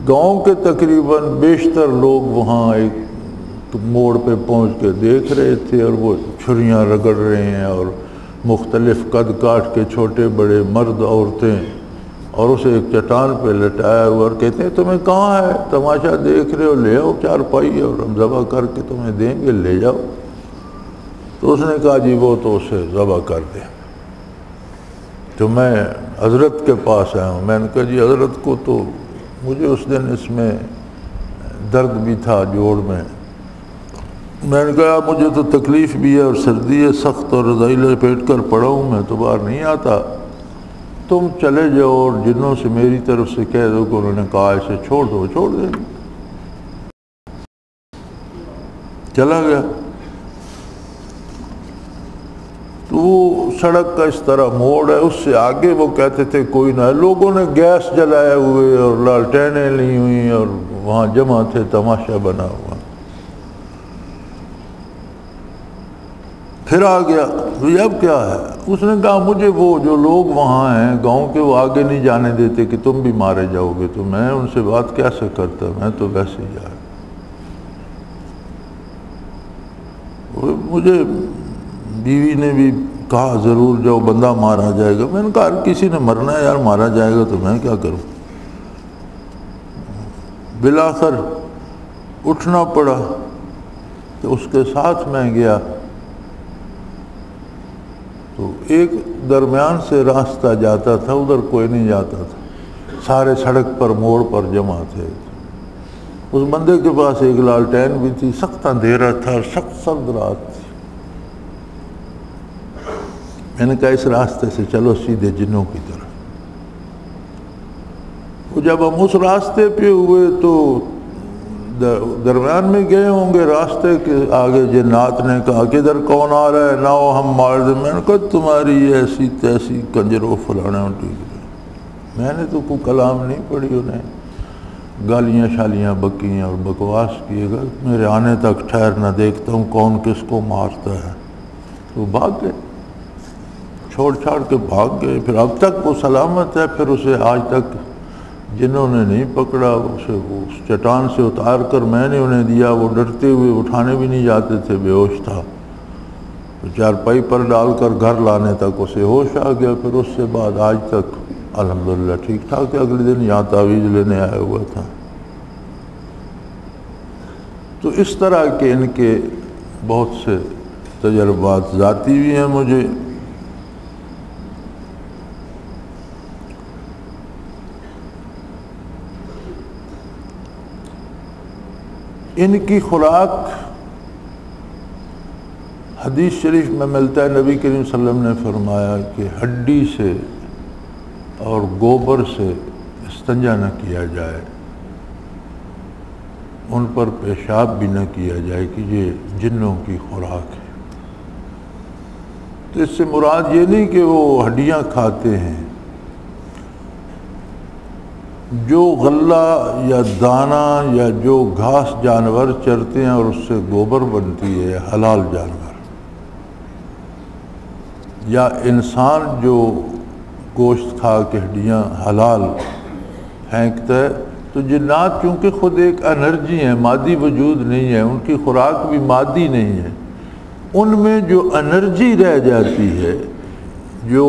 گاؤں کے تقریباً بیشتر لوگ وہاں ایک موڑ پہ پہنچ کے دیکھ رہے تھے، اور وہ چھریاں رگڑ رہے ہیں، اور مختلف قد کاٹ کے چھوٹے بڑے مرد عورتیں، اور اسے ایک چٹان پہ لٹایا ہوا، اور کہتے ہیں تمہیں کہاں ہے، تماشا دیکھ رہے ہو، لے آؤ چارپائی اور ہم ذبح کر کے تمہیں دیں گے، لے جاؤ۔ تو اس نے کہا جی وہ تو اسے ذبح کر دیں۔ تو میں حضرت کے پاس آیا ہوں، میں نے کہا جی حضرت کو تو مجھے اس دن اس میں درد بھی تھا جوڑ میں نے کہا مجھے تو تکلیف بھی ہے اور سردی ہے سخت، اور رضائی لپیٹ کر پڑا ہوں، میں تو باہر نہیں آتا، تم چلے جاؤ اور جنوں سے میری طرف سے کہہ دو کہ انہوں نے کہا اسے چھوڑ دو، چھوڑ دیں گے۔ چلا گیا۔ تو وہ سڑک کا اس طرح موڑ ہے، اس سے آگے وہ کہتے تھے کوئی نہ ہے، لوگوں نے گیس جلائے ہوئے اور لالٹینیں لی ہوئی اور وہاں جمع تھے، تماشا بنا ہوا۔ پھر آ گیا، اب کیا ہے؟ اس نے کہا مجھے وہ جو لوگ وہاں ہیں گاؤں کے، وہ آگے نہیں جانے دیتے کہ تم بھی مارے جاؤ گے، تو میں ان سے بات کیسے کرتا، میں تو ویسے ہی آیا۔ مجھے بیوی نے بھی کہا ضرور جاؤ، بندہ مارا جائے گا، میں نے کہا کسی نے مرنا ہے یار، مارا جائے گا تو میں کیا کروں۔ بالآخر اٹھنا پڑا، تو اس کے ساتھ میں گیا، تو ایک درمیان سے راستہ جاتا تھا، ادھر کوئی نہیں جاتا تھا، سارے سڑک پر موڑ پر جمع تھے۔ اس بندے کے پاس ایک لالٹین بھی تھی، سخت اندھیرا تھا اور سخت سرد رات تھی۔ میں نے کہا اس راستے سے چلو سیدھے جنوں کی طرف۔ وہ جب ہم اس راستے پہ ہوئے تو درمیان میں گئے ہوں گے، راستے کے آگے جنات نے کہا کدھر کون آ رہا ہے، نہ ہم مار دیں۔ میں نے کہا تمہاری ایسی تیسی کنجرو فلانا ٹھیک۔ میں نے تو کوئی کلام نہیں پڑھی، انہیں گالیاں شالیاں بکیں اور بکواس کیے گا، میرے آنے تک ٹھہر نہ دیکھتا ہوں کون کس کو مارتا ہے۔ تو بھاگ گئے، چھوڑ چھاڑ کے بھاگ گئے۔ پھر اب تک وہ سلامت ہے، پھر اسے آج تک جنہوں نے نہیں پکڑا، اسے وہ اس چٹان سے اتار کر میں نے انہیں دیا، وہ ڈرتے ہوئے اٹھانے بھی نہیں جاتے تھے، بے ہوش تھا، تو چارپائی پر ڈال کر گھر لانے تک اسے ہوش آ گیا۔ پھر اس سے بعد آج تک الحمدللہ ٹھیک ٹھاک ہے۔ اگلے دن یہاں تعویذ لینے آیا ہوا تھا۔ تو اس طرح کے ان کے بہت سے تجربات ذاتی بھی ہیں مجھے۔ ان کی خوراک حدیث شریف میں ملتا ہے نبی کریم صلی اللہ علیہ وسلم نے فرمایا کہ ہڈی سے اور گوبر سے استنجا نہ کیا جائے، ان پر پیشاب بھی نہ کیا جائے کہ یہ جنوں کی خوراک ہے۔ تو اس سے مراد یہ نہیں کہ وہ ہڈیاں کھاتے ہیں، جو غلہ یا دانہ یا جو گھاس جانور چرتے ہیں اور اس سے گوبر بنتی ہے حلال جانور، یا انسان جو گوشت کھا کے ہڈیاں حلال پھینکتا ہے، تو جنات چونکہ خود ایک انرجی ہیں، مادی وجود نہیں ہے، ان کی خوراک بھی مادی نہیں ہے، ان میں جو انرجی رہ جاتی ہے، جو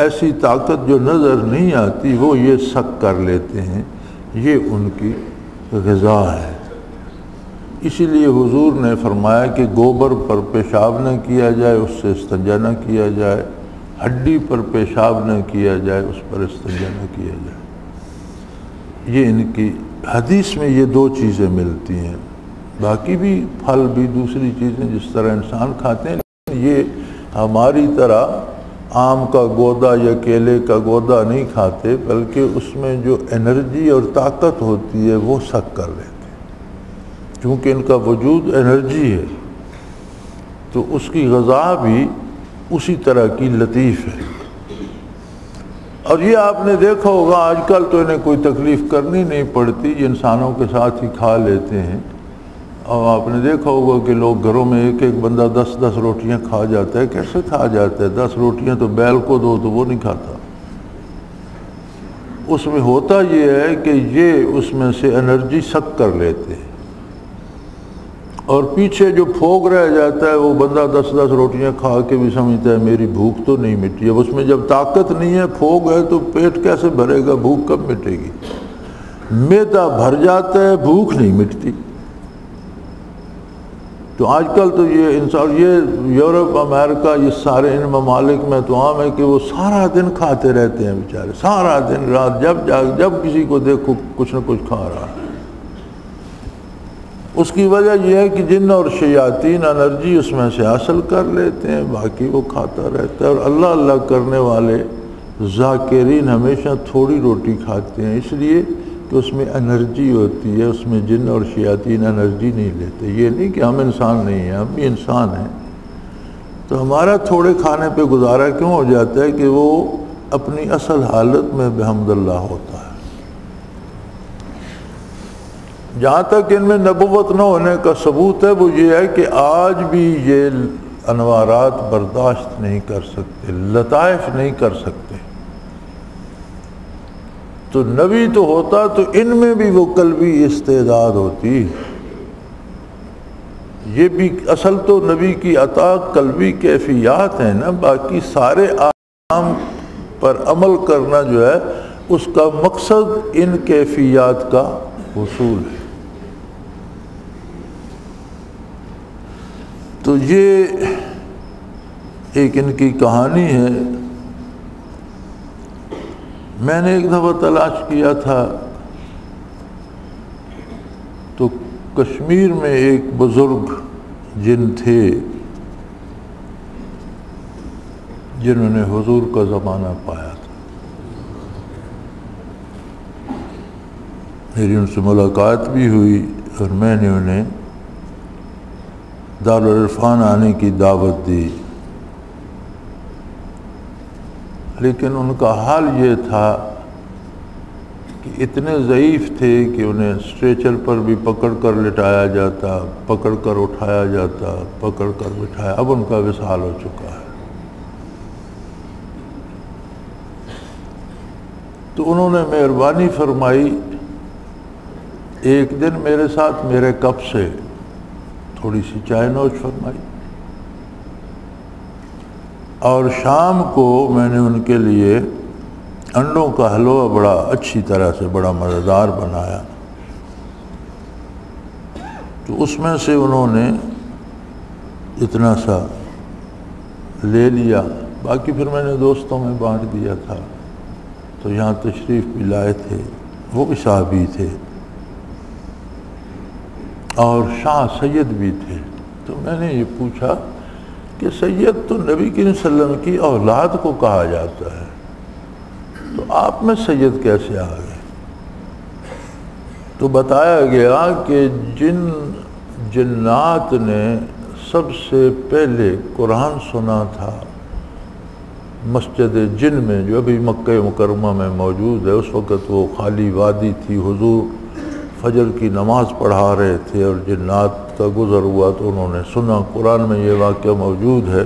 ایسی طاقت جو نظر نہیں آتی، وہ یہ سک کر لیتے ہیں، یہ ان کی غذا ہے۔ اسی لیے حضور نے فرمایا کہ گوبر پر پیشاب نہ کیا جائے، اس سے استنجا نہ کیا جائے، ہڈی پر پیشاب نہ کیا جائے، اس پر استنجا نہ کیا جائے۔ یہ ان کی حدیث میں یہ دو چیزیں ملتی ہیں، باقی بھی پھل بھی دوسری چیزیں جس طرح انسان کھاتے ہیں، لیکن یہ ہماری طرح آم کا گودا یا کیلے کا گودا نہیں کھاتے، بلکہ اس میں جو انرجی اور طاقت ہوتی ہے وہ سک کر لیتے ہیں، چونکہ ان کا وجود انرجی ہے، تو اس کی غذا بھی اسی طرح کی لطیف ہے۔ اور یہ آپ نے دیکھا ہوگا آج کل تو انہیں کوئی تکلیف کرنی نہیں پڑتی، یہ انسانوں کے ساتھ ہی کھا لیتے ہیں، اور آپ نے دیکھا ہوگا کہ لوگ گھروں میں ایک ایک بندہ 10 روٹیاں کھا جاتا ہے۔ کیسے کھا جاتا ہے؟ 10 روٹیاں تو بیل کو دو تو وہ نہیں کھاتا۔ اس میں ہوتا یہ ہے کہ یہ اس میں سے انرجی سک کر لیتے ہیں، اور پیچھے جو پھوگ رہ جاتا ہے وہ بندہ 10 روٹیاں کھا کے بھی سمجھتا ہے میری بھوک تو نہیں مٹی۔ اب اس میں جب طاقت نہیں ہے، پھوگ ہے، تو پیٹ کیسے بھرے گا؟ بھوک کب مٹے گی؟ معدہ بھر جاتا ہے، بھوک نہیں مٹتی۔ تو آج کل تو یہ انسان، یہ یورپ، امریکہ، یہ سارے ان ممالک میں تو عام ہے کہ وہ سارا دن کھاتے رہتے ہیں بیچارے، سارا دن رات، جب کسی کو دیکھو کچھ نہ کچھ کھا رہا ہے۔ اس کی وجہ یہ ہے کہ جن اور شیاطین انرجی اس میں سے حاصل کر لیتے ہیں، باقی وہ کھاتا رہتا ہے۔ اور اللہ اللہ کرنے والے ذاکرین ہمیشہ تھوڑی روٹی کھاتے ہیں، اس لیے کہ اس میں انرجی ہوتی ہے، اس میں جن اور شیاطین انرجی نہیں لیتے۔ یہ نہیں کہ ہم انسان نہیں ہیں، ہم بھی انسان ہیں، تو ہمارا تھوڑے کھانے پہ گزارا کیوں ہو جاتا ہے کہ وہ اپنی اصل حالت میں بحمد اللہ ہوتا ہے۔ جہاں تک ان میں نبوت نہ ہونے کا ثبوت ہے وہ یہ ہے کہ آج بھی یہ انوارات برداشت نہیں کر سکتے، لطائف نہیں کر سکتے۔ تو نبی تو ہوتا تو ان میں بھی وہ قلبی استعداد ہوتی۔ یہ بھی اصل تو نبی کی عطا قلبی کیفیات ہیں نا، باقی سارے احکام پر عمل کرنا جو ہے اس کا مقصد ان کیفیات کا حصول ہے۔ تو یہ ایک ان کی کہانی ہے۔ میں نے ایک دفعہ تلاش کیا تھا تو کشمیر میں ایک بزرگ جن تھے جنہوں نے حضور کا زمانہ پایا تھا، میری ان سے ملاقات بھی ہوئی اور میں نے انہیں دارالعرفان آنے کی دعوت دی، لیکن ان کا حال یہ تھا کہ اتنے ضعیف تھے کہ انہیں اسٹریچر پر بھی پکڑ کر لٹایا جاتا، پکڑ کر اٹھایا جاتا، پکڑ کر بٹھایا۔ اب ان کا وصال ہو چکا ہے۔ تو انہوں نے مہربانی فرمائی، ایک دن میرے ساتھ میرے کپ سے تھوڑی سی چائے نوش فرمائی، اور شام کو میں نے ان کے لیے انڈوں کا حلوہ بڑا اچھی طرح سے بڑا مزیدار بنایا۔ تو اس میں سے انہوں نے اتنا سا لے لیا، باقی پھر میں نے دوستوں میں بانٹ دیا تھا۔ تو یہاں تشریف بھی لائے تھے، وہ بھی صحابی تھے اور شاہ سید بھی تھے، تو میں نے یہ پوچھا کہ سید تو نبی کریم صلی اللہ علیہ وسلم کی اولاد کو کہا جاتا ہے، تو آپ میں سید کیسے آ گئے؟ تو بتایا گیا کہ جن جنات نے سب سے پہلے قرآن سنا تھا مسجد جن میں، جو ابھی مکہ مکرمہ میں موجود ہے، اس وقت وہ خالی وادی تھی، حضور فجر کی نماز پڑھا رہے تھے اور جنات کا گزر ہوا تو انہوں نے سنا، قرآن میں یہ واقعہ موجود ہے،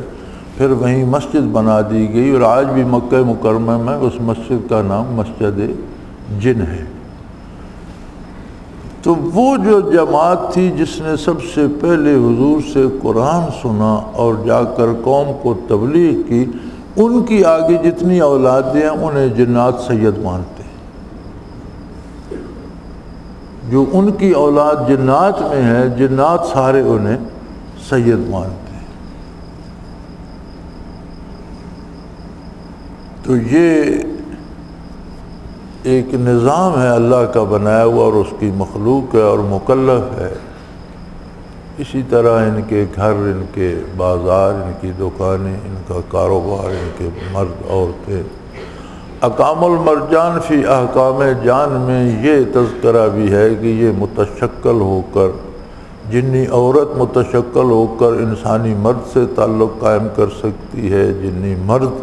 پھر وہیں مسجد بنا دی گئی اور آج بھی مکہ مکرمہ میں اس مسجد کا نام مسجد جن ہے۔ تو وہ جو جماعت تھی جس نے سب سے پہلے حضور سے قرآن سنا اور جا کر قوم کو تبلیغ کی، ان کی آگے جتنی اولادیں ہیں انہیں جنات سید مانتے ہیں۔ جو ان کی اولاد جنات میں ہے، جنات سارے انہیں سید مانتے ہیں۔ تو یہ ایک نظام ہے اللہ کا بنایا ہوا اور اس کی مخلوق ہے اور مکلف ہے۔ اسی طرح ان کے گھر، ان کے بازار، ان کی دکانیں، ان کا کاروبار، ان کے مرد عورتیں۔ اقام المرجان فی احکام جان میں یہ تذکرہ بھی ہے کہ یہ متشکل ہو کر، جنی عورت متشکل ہو کر انسانی مرد سے تعلق قائم کر سکتی ہے، جنی مرد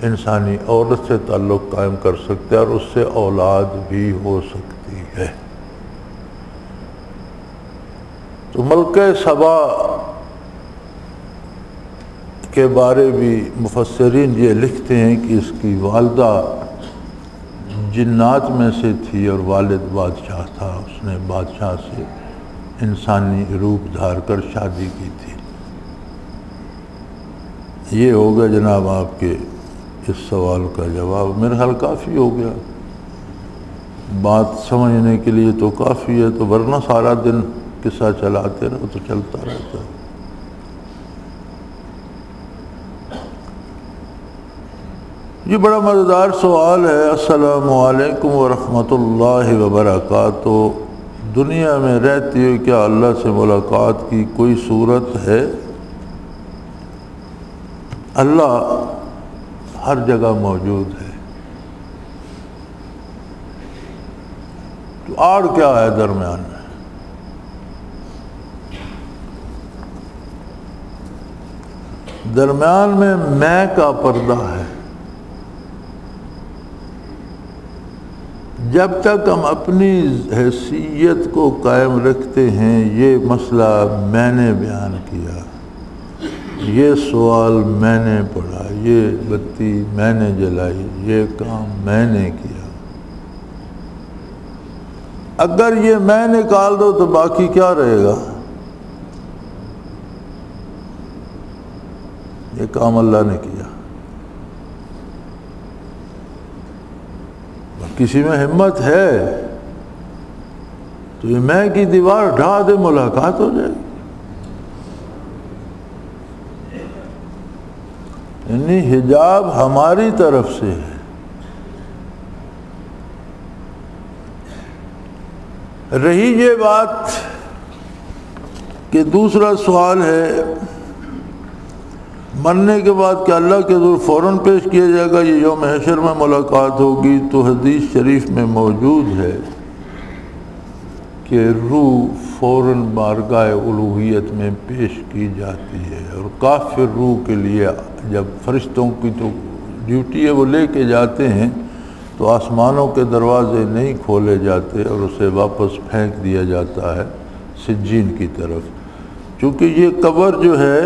انسانی عورت سے تعلق قائم کر سکتے ہیں اور اس سے اولاد بھی ہو سکتی ہے۔ تو ملکہ سبا کے بارے بھی مفسرین یہ لکھتے ہیں کہ اس کی والدہ جنات میں سے تھی اور والد بادشاہ تھا، اس نے بادشاہ سے انسانی روپ دھار کر شادی کی تھی۔ یہ ہوگا جناب آپ کے اس سوال کا جواب، میرے خیال کافی ہو گیا، بات سمجھنے کے لیے تو کافی ہے، تو ورنہ سارا دن قصہ چلاتے رہو تو چلتا رہتا ہے۔ یہ بڑا مزیدار سوال ہے۔ السلام علیکم ورحمۃ اللہ وبرکاتہ۔ دنیا میں رہتی ہوئی کیا اللہ سے ملاقات کی کوئی صورت ہے؟ اللہ ہر جگہ موجود ہے، تو آڑ کیا ہے درمیان میں؟ درمیان میں کا پردہ ہے۔ جب تک ہم اپنی حیثیت کو قائم رکھتے ہیں، یہ مسئلہ میں نے بیان کیا، یہ سوال میں نے پڑھا، یہ بتی میں نے جلائی، یہ کام میں نے کیا، اگر یہ میں نکال دو تو باقی کیا رہے گا؟ یہ کام اللہ نے کیا۔ کسی میں ہمت ہے تو یہ میں کی دیوار ڈھا دے، ملاقات ہو جائے گی۔ یعنی حجاب ہماری طرف سے ہے۔ رہی یہ بات کہ دوسرا سوال ہے مرنے کے بعد کیا اللہ کے حضور فوراً پیش کیا جائے گا، یہ یوم حشر میں ملاقات ہوگی؟ تو حدیث شریف میں موجود ہے کہ روح فوراً بارگاہ الوہیت میں پیش کی جاتی ہے، اور کافر روح کے لیے جب فرشتوں کی تو ڈیوٹی ہے، وہ لے کے جاتے ہیں تو آسمانوں کے دروازے نہیں کھولے جاتے اور اسے واپس پھینک دیا جاتا ہے سجین کی طرف، چونکہ یہ قبر جو ہے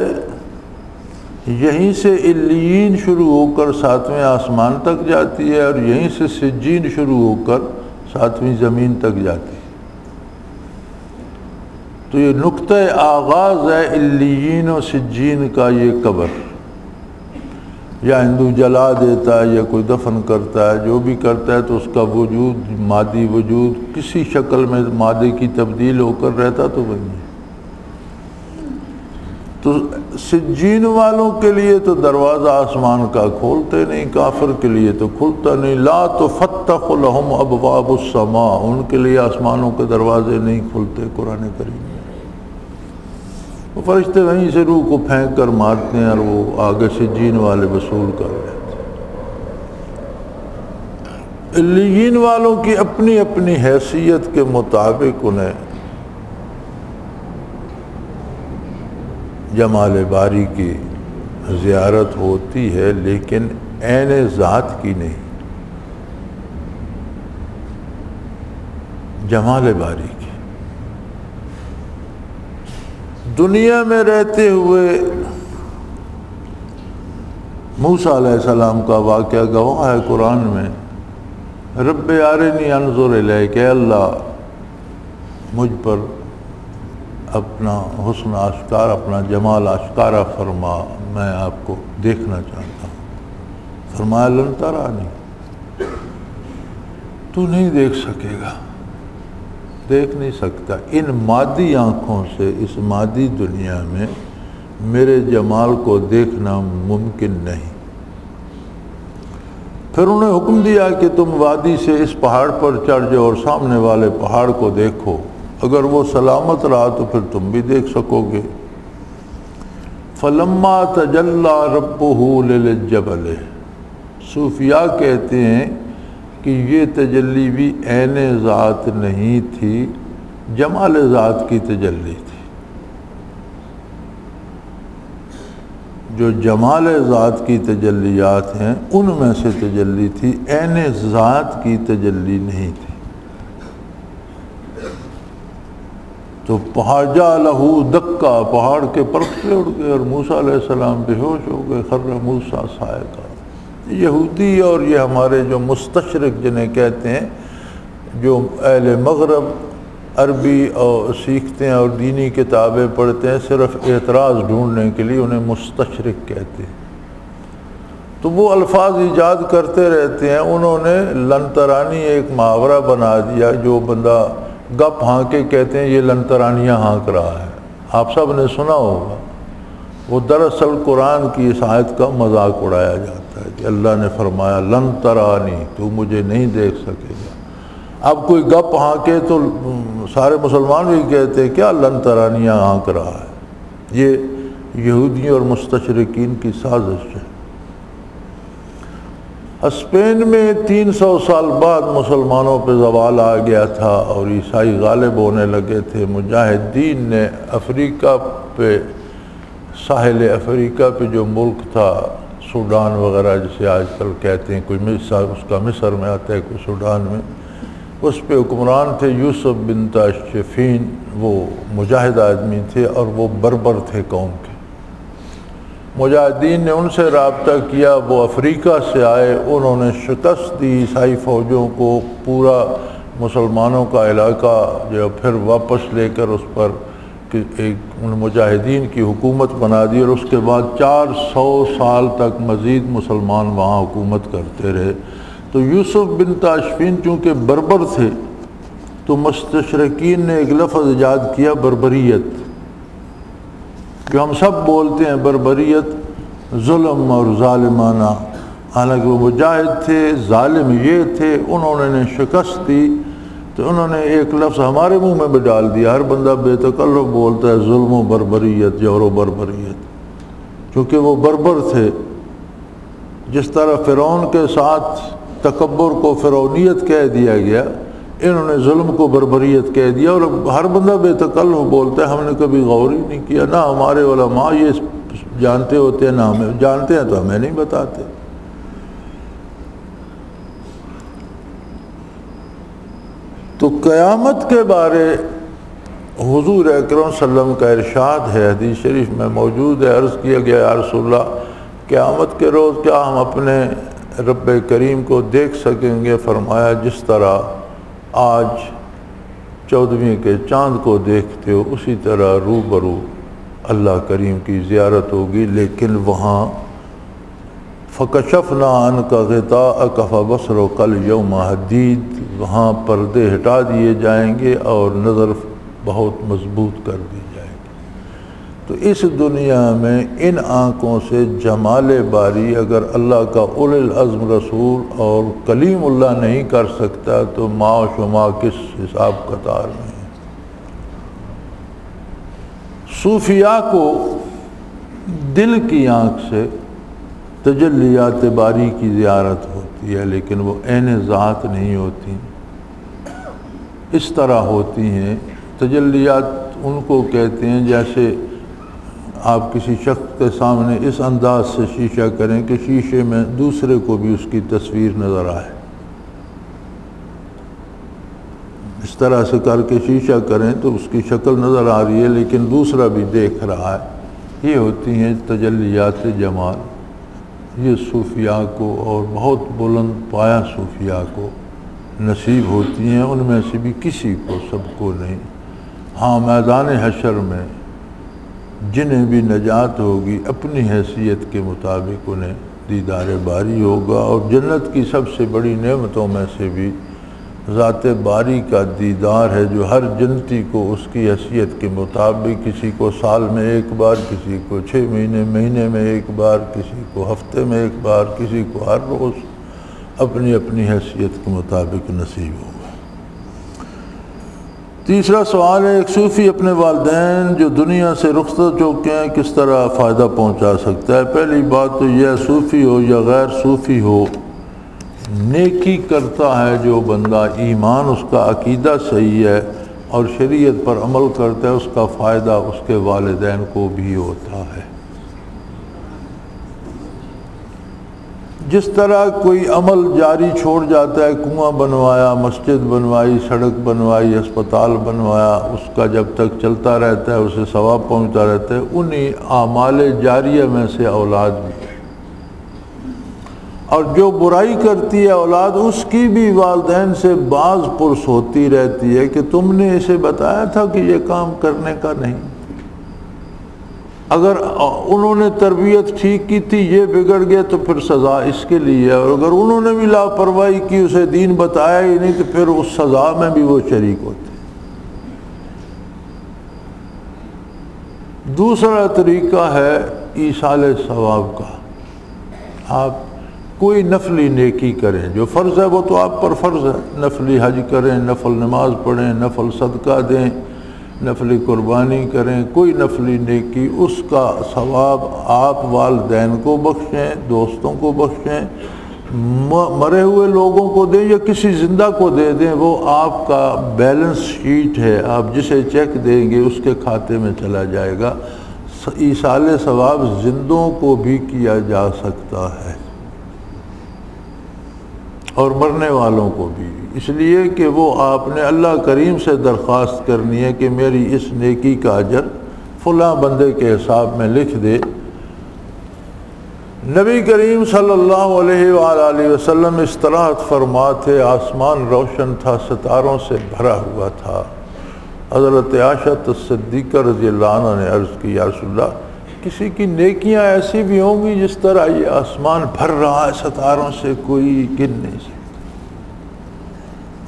یہیں سے علیین شروع ہو کر 7ویں آسمان تک جاتی ہے اور یہیں سے سجین شروع ہو کر 7ویں زمین تک جاتی ہے۔ تو یہ نقطہ آغاز ہے علیین و سجین کا، یہ قبر۔ یا ہندو جلا دیتا ہے یا کوئی دفن کرتا ہے، جو بھی کرتا ہے تو اس کا وجود، مادی وجود کسی شکل میں مادے کی تبدیل ہو کر رہتا تو وہی ہے۔ تو سجین والوں کے لیے تو دروازہ آسمان کا کھولتے نہیں، کافر کے لیے تو کھلتا نہیں۔ لا تفتح لهم ابواب السماء، ان کے لیے آسمانوں کے دروازے نہیں کھلتے قرآن کریم میں۔ وہ فرشتے وہیں سے روح کو پھینک کر مارتے ہیں اور وہ آگے سے جین والے وصول کر لیتے ہیں۔ علیین والوں کی اپنی اپنی حیثیت کے مطابق انہیں جمال باری کی زیارت ہوتی ہے، لیکن عین ذات کی نہیں، جمال باری کی۔ دنیا میں رہتے ہوئے موسیٰ علیہ السلام کا واقعہ گواہ ہے قرآن میں، رب ارنی انظر الیک، کہ اللہ مجھ پر اپنا حسن آشکار، اپنا جمال آشکارا فرما، میں آپ کو دیکھنا چاہتا ہوں۔ فرمایا لن ترانی، تو نہیں دیکھ سکے گا، دیکھ نہیں سکتا ان مادی آنکھوں سے، اس مادی دنیا میں میرے جمال کو دیکھنا ممکن نہیں۔ پھر انہیں حکم دیا کہ تم وادی سے اس پہاڑ پر چڑھ جاؤ اور سامنے والے پہاڑ کو دیکھو، اگر وہ سلامت رہا تو پھر تم بھی دیکھ سکو گے۔ فلما تجلی ربہ للجبل، صوفیاء کہتے ہیں کہ یہ تجلی بھی عین ذات نہیں تھی، جمال ذات کی تجلی تھی۔ جو جمال ذات کی تجلیات ہیں ان میں سے تجلی تھی، عین ذات کی تجلی نہیں تھی۔ تو پہاڑ جا لہو دکا، پہاڑ کے پرکھے اڑ گئے اور موسیٰ علیہ السلام بے ہوش ہو گئے، خر موسیٰ صاعقہ۔ یہودی اور یہ ہمارے جو مستشرق جنہیں کہتے ہیں، جو اہل مغرب عربی اور سیکھتے ہیں اور دینی کتابیں پڑھتے ہیں صرف اعتراض ڈھونڈنے کے لیے، انہیں مستشرق کہتے ہیں۔ تو وہ الفاظ ایجاد کرتے رہتے ہیں۔ انہوں نے لن ترانی ایک محاورہ بنا دیا، جو بندہ گپ ہانکے کہتے ہیں یہ لن ترانیاں ہانک رہا ہے، آپ سب نے سنا ہوگا۔ وہ دراصل قرآن کی اس آیت کا مذاق اڑایا جاتا ہے کہ اللہ نے فرمایا لن ترانی، تو مجھے نہیں دیکھ سکے گا۔ اب کوئی گپ ہانکے تو سارے مسلمان بھی کہتے ہیں کیا لن ترانیاں ہانک رہا ہے۔ یہ یہودیوں اور مستشرقین کی سازش ہے۔ اسپین میں 300 سال بعد مسلمانوں پہ زوال آ گیا تھا اور عیسائی غالب ہونے لگے تھے۔ مجاہدین نے افریقہ پہ، ساحل افریقہ پہ جو ملک تھا سوڈان وغیرہ جسے آج کل کہتے ہیں، کوئی مصر، اس کا مصر میں آتا ہے، کوئی سوڈان میں، اس پہ حکمران تھے یوسف بن تاشفین۔ وہ مجاہد آدمی تھے اور وہ بربر تھے قوم کے۔ مجاہدین نے ان سے رابطہ کیا، وہ افریقہ سے آئے، انہوں نے شکست دی عیسائی فوجوں کو، پورا مسلمانوں کا علاقہ جو پھر واپس لے کر اس پر ایک ان مجاہدین کی حکومت بنا دی، اور اس کے بعد 400 سال تک مزید مسلمان وہاں حکومت کرتے رہے۔ تو یوسف بن تاشفین چونکہ بربر تھے تو مستشرقین نے ایک لفظ ایجاد کیا بربریت، جو ہم سب بولتے ہیں بربریت، ظلم اور ظالمانہ، حالانکہ وہ مجاہد تھے، ظالم یہ تھے۔ انہوں نے شکست دی تو انہوں نے ایک لفظ ہمارے منہ میں بھی ڈال دیا، ہر بندہ بے تکلف بولتا ہے ظلم و بربریت، جور و بربریت، کیونکہ وہ بربر تھے۔ جس طرح فرعون کے ساتھ تکبر کو فرعونیت کہہ دیا گیا، انہوں نے ظلم کو بربریت کہہ دیا، اور ہر بندہ بے تکلف بولتا ہے، ہم نے کبھی غور ہی نہیں کیا، نہ ہمارے علماء یہ جانتے ہوتے ہیں، نہ ہمیں جانتے ہیں تو ہمیں نہیں بتاتے۔ تو قیامت کے بارے حضور اکرم صلی اللہ علیہ وسلم کا ارشاد ہے، حدیث شریف میں موجود ہے۔ عرض کیا گیا یا رسول اللہ، قیامت کے روز کیا ہم اپنے رب کریم کو دیکھ سکیں گے؟ فرمایا جس طرح آج 14ویں کے چاند کو دیکھتے ہو اسی طرح روبرو اللہ کریم کی زیارت ہوگی، لیکن وہاں فَكَشَفْنَا عَنْكَ غِطَاءَكَ فَبَصَرُكَ الْيَوْمَ حَدِيدٌ، وہاں پردے ہٹا دیے جائیں گے اور نظر بہت مضبوط کر دی جائے گی۔ تو اس دنیا میں ان آنکھوں سے جمال باری اگر اللہ کا اولو العزم رسول اور کلیم اللہ نہیں کر سکتا تو ما و شما کس حساب قطار میں۔ صوفیاء کو دل کی آنکھ سے تجلیات باری کی زیارت ہوتی ہے، لیکن وہ عین ذات نہیں ہوتی، اس طرح ہوتی ہیں۔ تجلیات ان کو کہتے ہیں جیسے آپ کسی شخص کے سامنے اس انداز سے شیشہ کریں کہ شیشے میں دوسرے کو بھی اس کی تصویر نظر آئے، اس طرح سے کر کے شیشہ کریں تو اس کی شکل نظر آ رہی ہے لیکن دوسرا بھی دیکھ رہا ہے۔ یہ ہوتی ہیں تجلیات جمال۔ یہ صوفیاء کو اور بہت بلند پایہ صوفیاء کو نصیب ہوتی ہیں، ان میں سے بھی کسی کو، سب کو نہیں۔ ہاں میدان حشر میں جنہیں بھی نجات ہوگی اپنی حیثیت کے مطابق انہیں دیدار باری ہوگا، اور جنت کی سب سے بڑی نعمتوں میں سے بھی ذات باری کا دیدار ہے، جو ہر جنتی کو اس کی حیثیت کے مطابق، کسی کو سال میں ایک بار، کسی کو 6 مہینے میں ایک بار، کسی کو ہفتے میں ایک بار، کسی کو ہر روز اپنی اپنی حیثیت کے مطابق نصیب ہوگا۔ تیسرا سوال ہے، ایک صوفی اپنے والدین جو دنیا سے رخصت ہو چکے ہیں کس طرح فائدہ پہنچا سکتا ہے؟ پہلی بات تو یہ، صوفی ہو یا غیر صوفی ہو، نیکی کرتا ہے جو بندہ، ایمان اس کا عقیدہ صحیح ہے اور شریعت پر عمل کرتا ہے، اس کا فائدہ اس کے والدین کو بھی ہوتا ہے۔ جس طرح کوئی عمل جاری چھوڑ جاتا ہے، کنواں بنوایا، مسجد بنوائی، سڑک بنوائی، ہسپتال بنوایا، اس کا جب تک چلتا رہتا ہے اسے ثواب پہنچتا رہتا ہے، انہی اعمال جاریہ میں سے اولاد بھی ہے۔ اور جو برائی کرتی ہے اولاد، اس کی بھی والدین سے بعض پرس ہوتی رہتی ہے کہ تم نے اسے بتایا تھا کہ یہ کام کرنے کا نہیں، اگر انہوں نے تربیت ٹھیک کی تھی، یہ بگڑ گیا تو پھر سزا اس کے لیے ہے، اور اگر انہوں نے بھی لاپرواہی کی، اسے دین بتایا ہی نہیں، تو پھر اس سزا میں بھی وہ شریک ہوتے۔ دوسرا طریقہ ہے ایصال ثواب کا۔ آپ کوئی نفلی نیکی کریں، جو فرض ہے وہ تو آپ پر فرض ہے، نفلی حج کریں، نفل نماز پڑھیں، نفل صدقہ دیں، نفلی قربانی کریں، کوئی نفلی نیکی، اس کا ثواب آپ والدین کو بخشیں، دوستوں کو بخشیں، مرے ہوئے لوگوں کو دیں یا کسی زندہ کو دے دیں، وہ آپ کا بیلنس شیٹ ہے، آپ جسے چیک دیں گے اس کے کھاتے میں چلا جائے گا۔ ایصال ثواب زندوں کو بھی کیا جا سکتا ہے اور مرنے والوں کو بھی، اس لیے کہ وہ آپ نے اللہ کریم سے درخواست کرنی ہے کہ میری اس نیکی کا اجر فلاں بندے کے حساب میں لکھ دے۔ نبی کریم صلی اللہ علیہ وآلہ وسلم استراحت فرماتے، آسمان روشن تھا، ستاروں سے بھرا ہوا تھا۔ حضرت عائشہ صدیقہ رضی اللہ عنہ نے عرض کی، یا رسول اللہ، کسی کی نیکیاں ایسی بھی ہوں گی جس طرح یہ آسمان بھر رہا ہے ستاروں سے، کوئی گن نہیں سکتا۔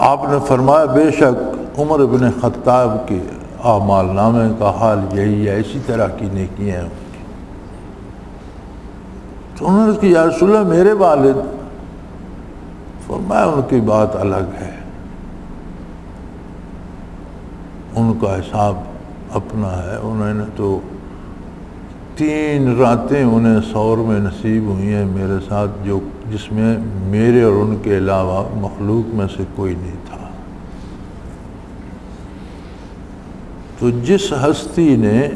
آپ نے فرمایا، بے شک عمر بن خطاب کے اعمال نامے کا حال یہی ہے، اسی طرح کی نیکیاں ہیں۔ تو انہوں نے کہا، یا رسول اللہ میرے والد؟ فرمایا ان کی بات الگ ہے، ان کا حساب اپنا ہے، انہوں نے تو 3 راتیں انہیں سور میں نصیب ہوئی ہیں میرے ساتھ، جس میں میرے اور ان کے علاوہ مخلوق میں سے کوئی نہیں تھا۔ تو جس ہستی نے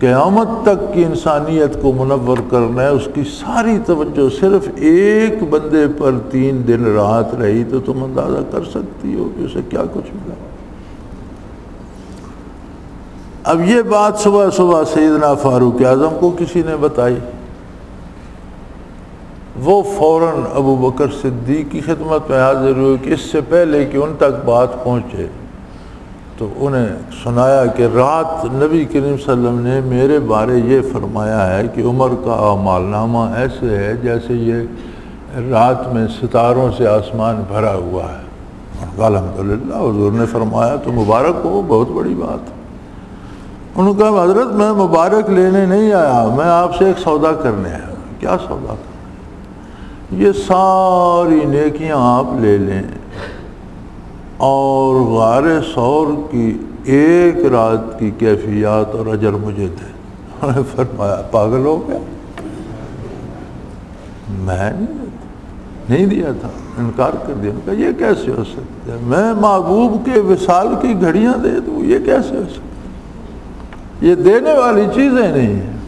قیامت تک کی انسانیت کو منور کرنا ہے، اس کی ساری توجہ صرف ایک بندے پر 3 دن رات رہی، تو تم اندازہ کر سکتی ہو کہ اسے کیا کچھ ملا۔ اب یہ بات صبح صبح سیدنا فاروق اعظم کو کسی نے بتائی، وہ فوراً ابو بکر صدیق کی خدمت میں حاضر ہوئے کہ اس سے پہلے کہ ان تک بات پہنچے، تو انہیں سنایا کہ رات نبی کریم صلی اللہ علیہ وسلم نے میرے بارے یہ فرمایا ہے کہ عمر کا اعمال نامہ ایسے ہے جیسے یہ رات میں ستاروں سے آسمان بھرا ہوا ہے۔ الحمدللہ، حضور نے فرمایا تو مبارک ہو، بہت بڑی بات۔ انہوں نے کہا، حضرت میں مبارک لینے نہیں آیا، میں آپ سے ایک سودا کرنے آیا۔ کیا سودا کرنا؟ یہ ساری نیکیاں آپ لے لیں اور غار ثور کی ایک رات کی کیفیات اور اجر مجھے دے۔ انہوں نے فرمایا پاگل ہو گیا، میں نہیں دیا تھا، انکار کر دیا۔ کہا یہ کیسے ہو سکتا ہے، میں محبوب کے وصال کی گھڑیاں دے دوں، یہ کیسے ہو سکتا ہے، یہ دینے والی چیزیں نہیں ہیں۔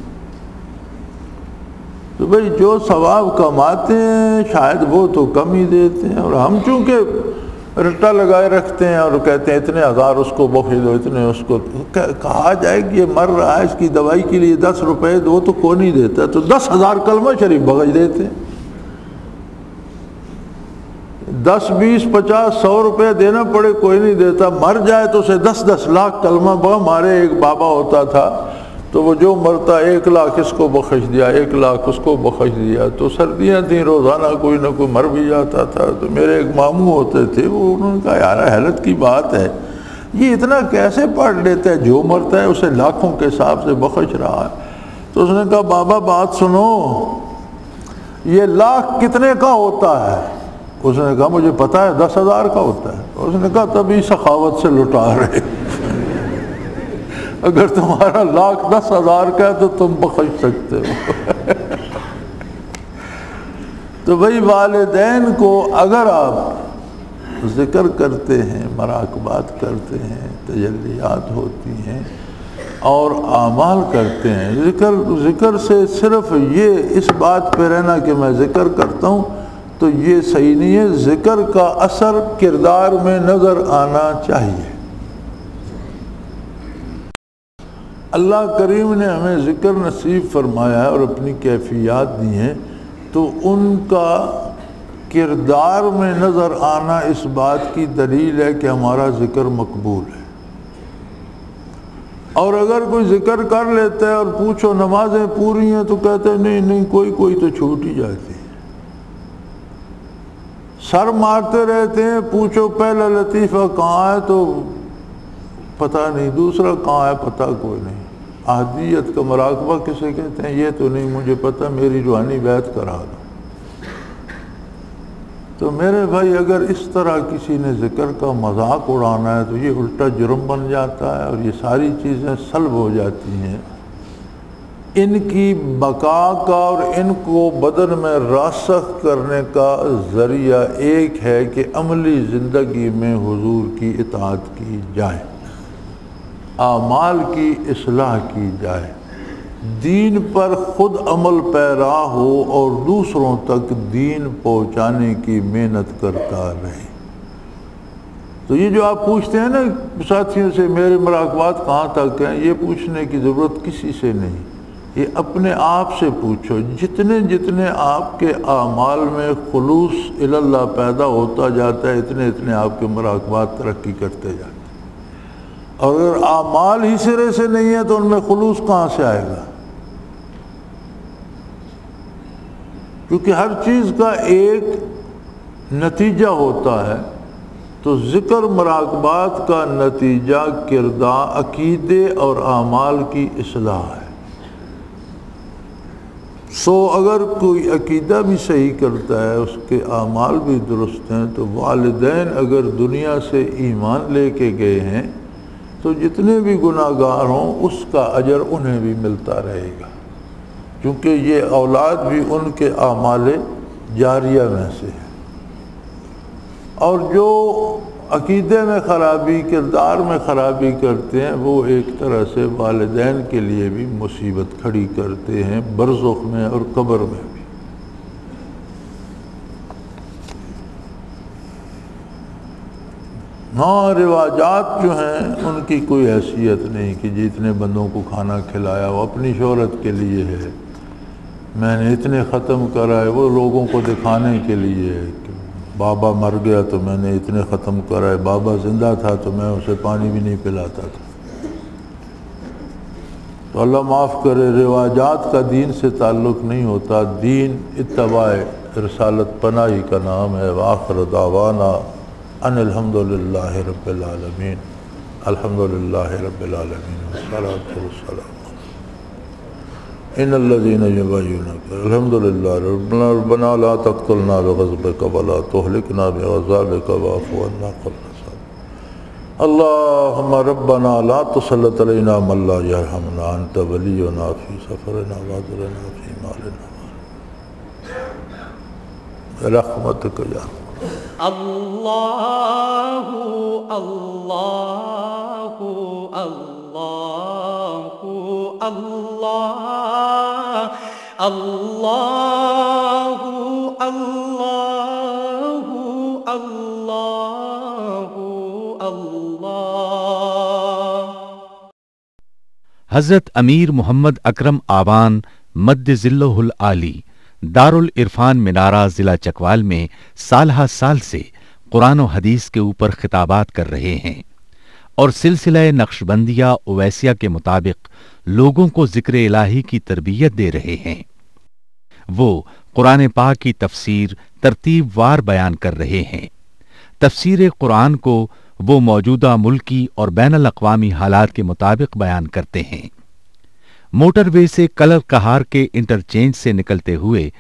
تو بھئی جو ثواب کماتے ہیں شاید وہ تو کم ہی دیتے ہیں، اور ہم چونکہ رٹا لگائے رکھتے ہیں اور کہتے ہیں اتنے ہزار اس کو بخش دو، اتنے اس کو، کہا جائے کہ یہ مر رہا ہے اس کی دوائی کے لیے 10 روپے دو تو کون نہیں دیتا، تو 10,000 کلمہ شریف بخش دیتے ہیں۔ 10 20 50 100 روپے دینا پڑے کوئی نہیں دیتا، مر جائے تو اسے 10 لاکھ کلمہ بخش۔ ہمارے ایک بابا ہوتا تھا تو وہ جو مرتا 1 لاکھ اس کو بخش دیا، 1 لاکھ اس کو بخش دیا، تو سردیاں تھیں روزانہ کوئی نہ کوئی مر بھی جاتا تھا۔ تو میرے ایک ماموں ہوتے تھے، وہ انہوں نے کہا یار حیرت کی بات ہے، یہ اتنا کیسے پڑھ لیتا ہے، جو مرتا ہے اسے لاکھوں کے حساب سے بخش رہا ہے۔ تو اس نے کہا بابا بات سنو، یہ لاکھ کتنے کا ہوتا ہے؟ اس نے کہا مجھے پتا ہے 10,000 کا ہوتا ہے۔ اس نے کہا تبھی سخاوت سے لٹا رہے، اگر تمہارا لاکھ 10,000 کا ہے تو تم بخش سکتے ہو۔ تو بھئی والدین کو اگر آپ ذکر کرتے ہیں، مراقبات کرتے ہیں، تجلیات ہوتی ہیں اور اعمال کرتے ہیں، ذکر سے صرف یہ اس بات پہ رہنا کہ میں ذکر کرتا ہوں تو یہ صحیح نہیں ہے۔ ذکر کا اثر کردار میں نظر آنا چاہیے۔ اللہ کریم نے ہمیں ذکر نصیب فرمایا ہے اور اپنی کیفیات دی ہیں، تو ان کا کردار میں نظر آنا اس بات کی دلیل ہے کہ ہمارا ذکر مقبول ہے۔ اور اگر کوئی ذکر کر لیتا ہے اور پوچھو نمازیں پوری ہیں تو کہتے ہیں نہیں کوئی تو چھوٹ ہی جاتی ہے۔ سر مارتے رہتے ہیں، پوچھو پہلا لطیفہ کہاں ہے تو پتہ نہیں، دوسرا کہاں ہے پتہ کوئی نہیں۔ احدیت کا مراقبہ کسے کہتے ہیں یہ تو نہیں مجھے پتہ، میری روحانی بیعت کرا دو۔ تو میرے بھائی اگر اس طرح کسی نے ذکر کا مذاق اڑانا ہے تو یہ الٹا جرم بن جاتا ہے، اور یہ ساری چیزیں سلب ہو جاتی ہیں۔ ان کی بقا کا اور ان کو بدن میں راسخ کرنے کا ذریعہ ایک ہے کہ عملی زندگی میں حضور کی اطاعت کی جائے، اعمال کی اصلاح کی جائے، دین پر خود عمل پیرا ہو اور دوسروں تک دین پہنچانے کی محنت کرتا رہے۔ تو یہ جو آپ پوچھتے ہیں نا ساتھیوں سے میرے مراقبات کہاں تک ہیں، یہ پوچھنے کی ضرورت کسی سے نہیں، یہ اپنے آپ سے پوچھو۔ جتنے آپ کے اعمال میں خلوص اللہ پیدا ہوتا جاتا ہے اتنے آپ کے مراقبات ترقی کرتے جاتے ہیں، اور اگر اعمال ہی سرے سے نہیں ہے تو ان میں خلوص کہاں سے آئے گا؟ کیونکہ ہر چیز کا ایک نتیجہ ہوتا ہے، تو ذکر مراقبات کا نتیجہ کردار، عقیدے اور اعمال کی اصلاح ہے۔ اگر کوئی عقیدہ بھی صحیح کرتا ہے، اس کے اعمال بھی درست ہیں، تو والدین اگر دنیا سے ایمان لے کے گئے ہیں تو جتنے بھی گناہ گار ہوں اس کا اجر انہیں بھی ملتا رہے گا، کیونکہ یہ اولاد بھی ان کے اعمال جاریہ میں سے ہے۔ اور جو عقیدے میں خرابی، کردار میں خرابی کرتے ہیں، وہ ایک طرح سے والدین کے لیے بھی مصیبت کھڑی کرتے ہیں، برزخ میں اور قبر میں بھی۔ ہاں رواجات جو ہیں ان کی کوئی حیثیت نہیں کہ جتنے بندوں کو کھانا کھلایا وہ اپنی شہرت کے لیے ہے، میں نے اتنے ختم کرا ہے، وہ لوگوں کو دکھانے کے لیے ہے کہ بابا مر گیا تو میں نے اتنے ختم کرا ہے، بابا زندہ تھا تو میں اسے پانی بھی نہیں پلاتا تھا۔ تو اللہ معاف کرے، رواجات کا دین سے تعلق نہیں ہوتا، دین اتباع رسالت پناہی کا نام ہے۔ وآخر دعوانا ان الحمدللہ رب العالمین، الحمدللہ رب العالمین والصلاة والسلام ان الذین یبایعونک الحمدللہ ربنا لا تقتلنا بغضبک ولا تہلکنا بعذابک واعف عنا قبل اللهم ربنا لا تسلط علينا من لا يرحمنا انت ولينا في سفرنا وعذرنا في مالنا برحمتك يا اللہ اللہ اللہ اللہ اللہ اللہ اللہ اللہ۔ حضرت امیر محمد اکرم آبان مد ظلہ العالی دارالعرفان منارہ ضلع چکوال میں سالہ سال سے قرآن و حدیث کے اوپر خطابات کر رہے ہیں اور سلسلہ نقشبندیہ اویسیہ کے مطابق لوگوں کو ذکر الہی کی تربیت دے رہے ہیں۔ وہ قرآن پاک کی تفسیر ترتیب وار بیان کر رہے ہیں۔ تفسیر قرآن کو وہ موجودہ ملکی اور بین الاقوامی حالات کے مطابق بیان کرتے ہیں۔ موٹر وے سے کلر کہار کے انٹرچینج سے نکلتے ہوئے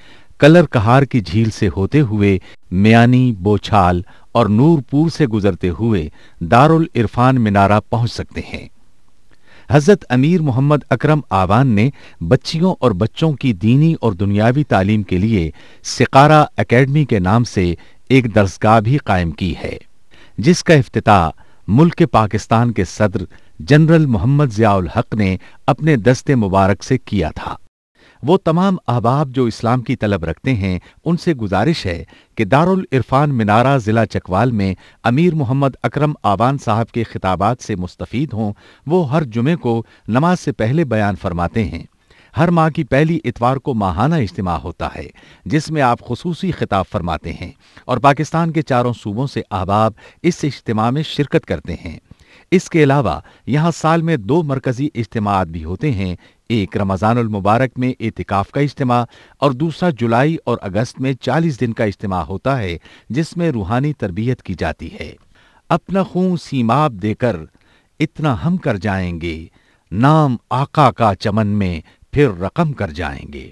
کلر کہار کی جھیل سے ہوتے ہوئے میانی، بوچھال اور نور پور سے گزرتے ہوئے دارالعرفان منارہ پہنچ سکتے ہیں۔ حضرت امیر محمد اکرم آبان نے بچیوں اور بچوں کی دینی اور دنیاوی تعلیم کے لیے سقارہ اکیڈمی کے نام سے ایک درسگاہ بھی قائم کی ہے، جس کا افتتاح ملک پاکستان کے صدر جنرل محمد ضیاء الحق نے اپنے دست مبارک سے کیا تھا۔ وہ تمام احباب جو اسلام کی طلب رکھتے ہیں ان سے گزارش ہے کہ دارالعرفان منارہ ضلع چکوال میں امیر محمد اکرم آبان صاحب کے خطابات سے مستفید ہوں۔ وہ ہر جمعے کو نماز سے پہلے بیان فرماتے ہیں۔ ہر ماہ کی پہلی اتوار کو ماہانہ اجتماع ہوتا ہے جس میں آپ خصوصی خطاب فرماتے ہیں اور پاکستان کے چاروں صوبوں سے احباب اس اجتماع میں شرکت کرتے ہیں۔ اس کے علاوہ یہاں سال میں 2 مرکزی اجتماعات بھی ہوتے ہیں، ایک رمضان المبارک میں اعتکاف کا اجتماع اور دوسرا جولائی اور اگست میں 40 دن کا اجتماع ہوتا ہے جس میں روحانی تربیت کی جاتی ہے۔ اپنا خون سیماب دے کر اتنا ہم کر جائیں گے، نام آقا کا چمن میں پھر رقم کر جائیں گے۔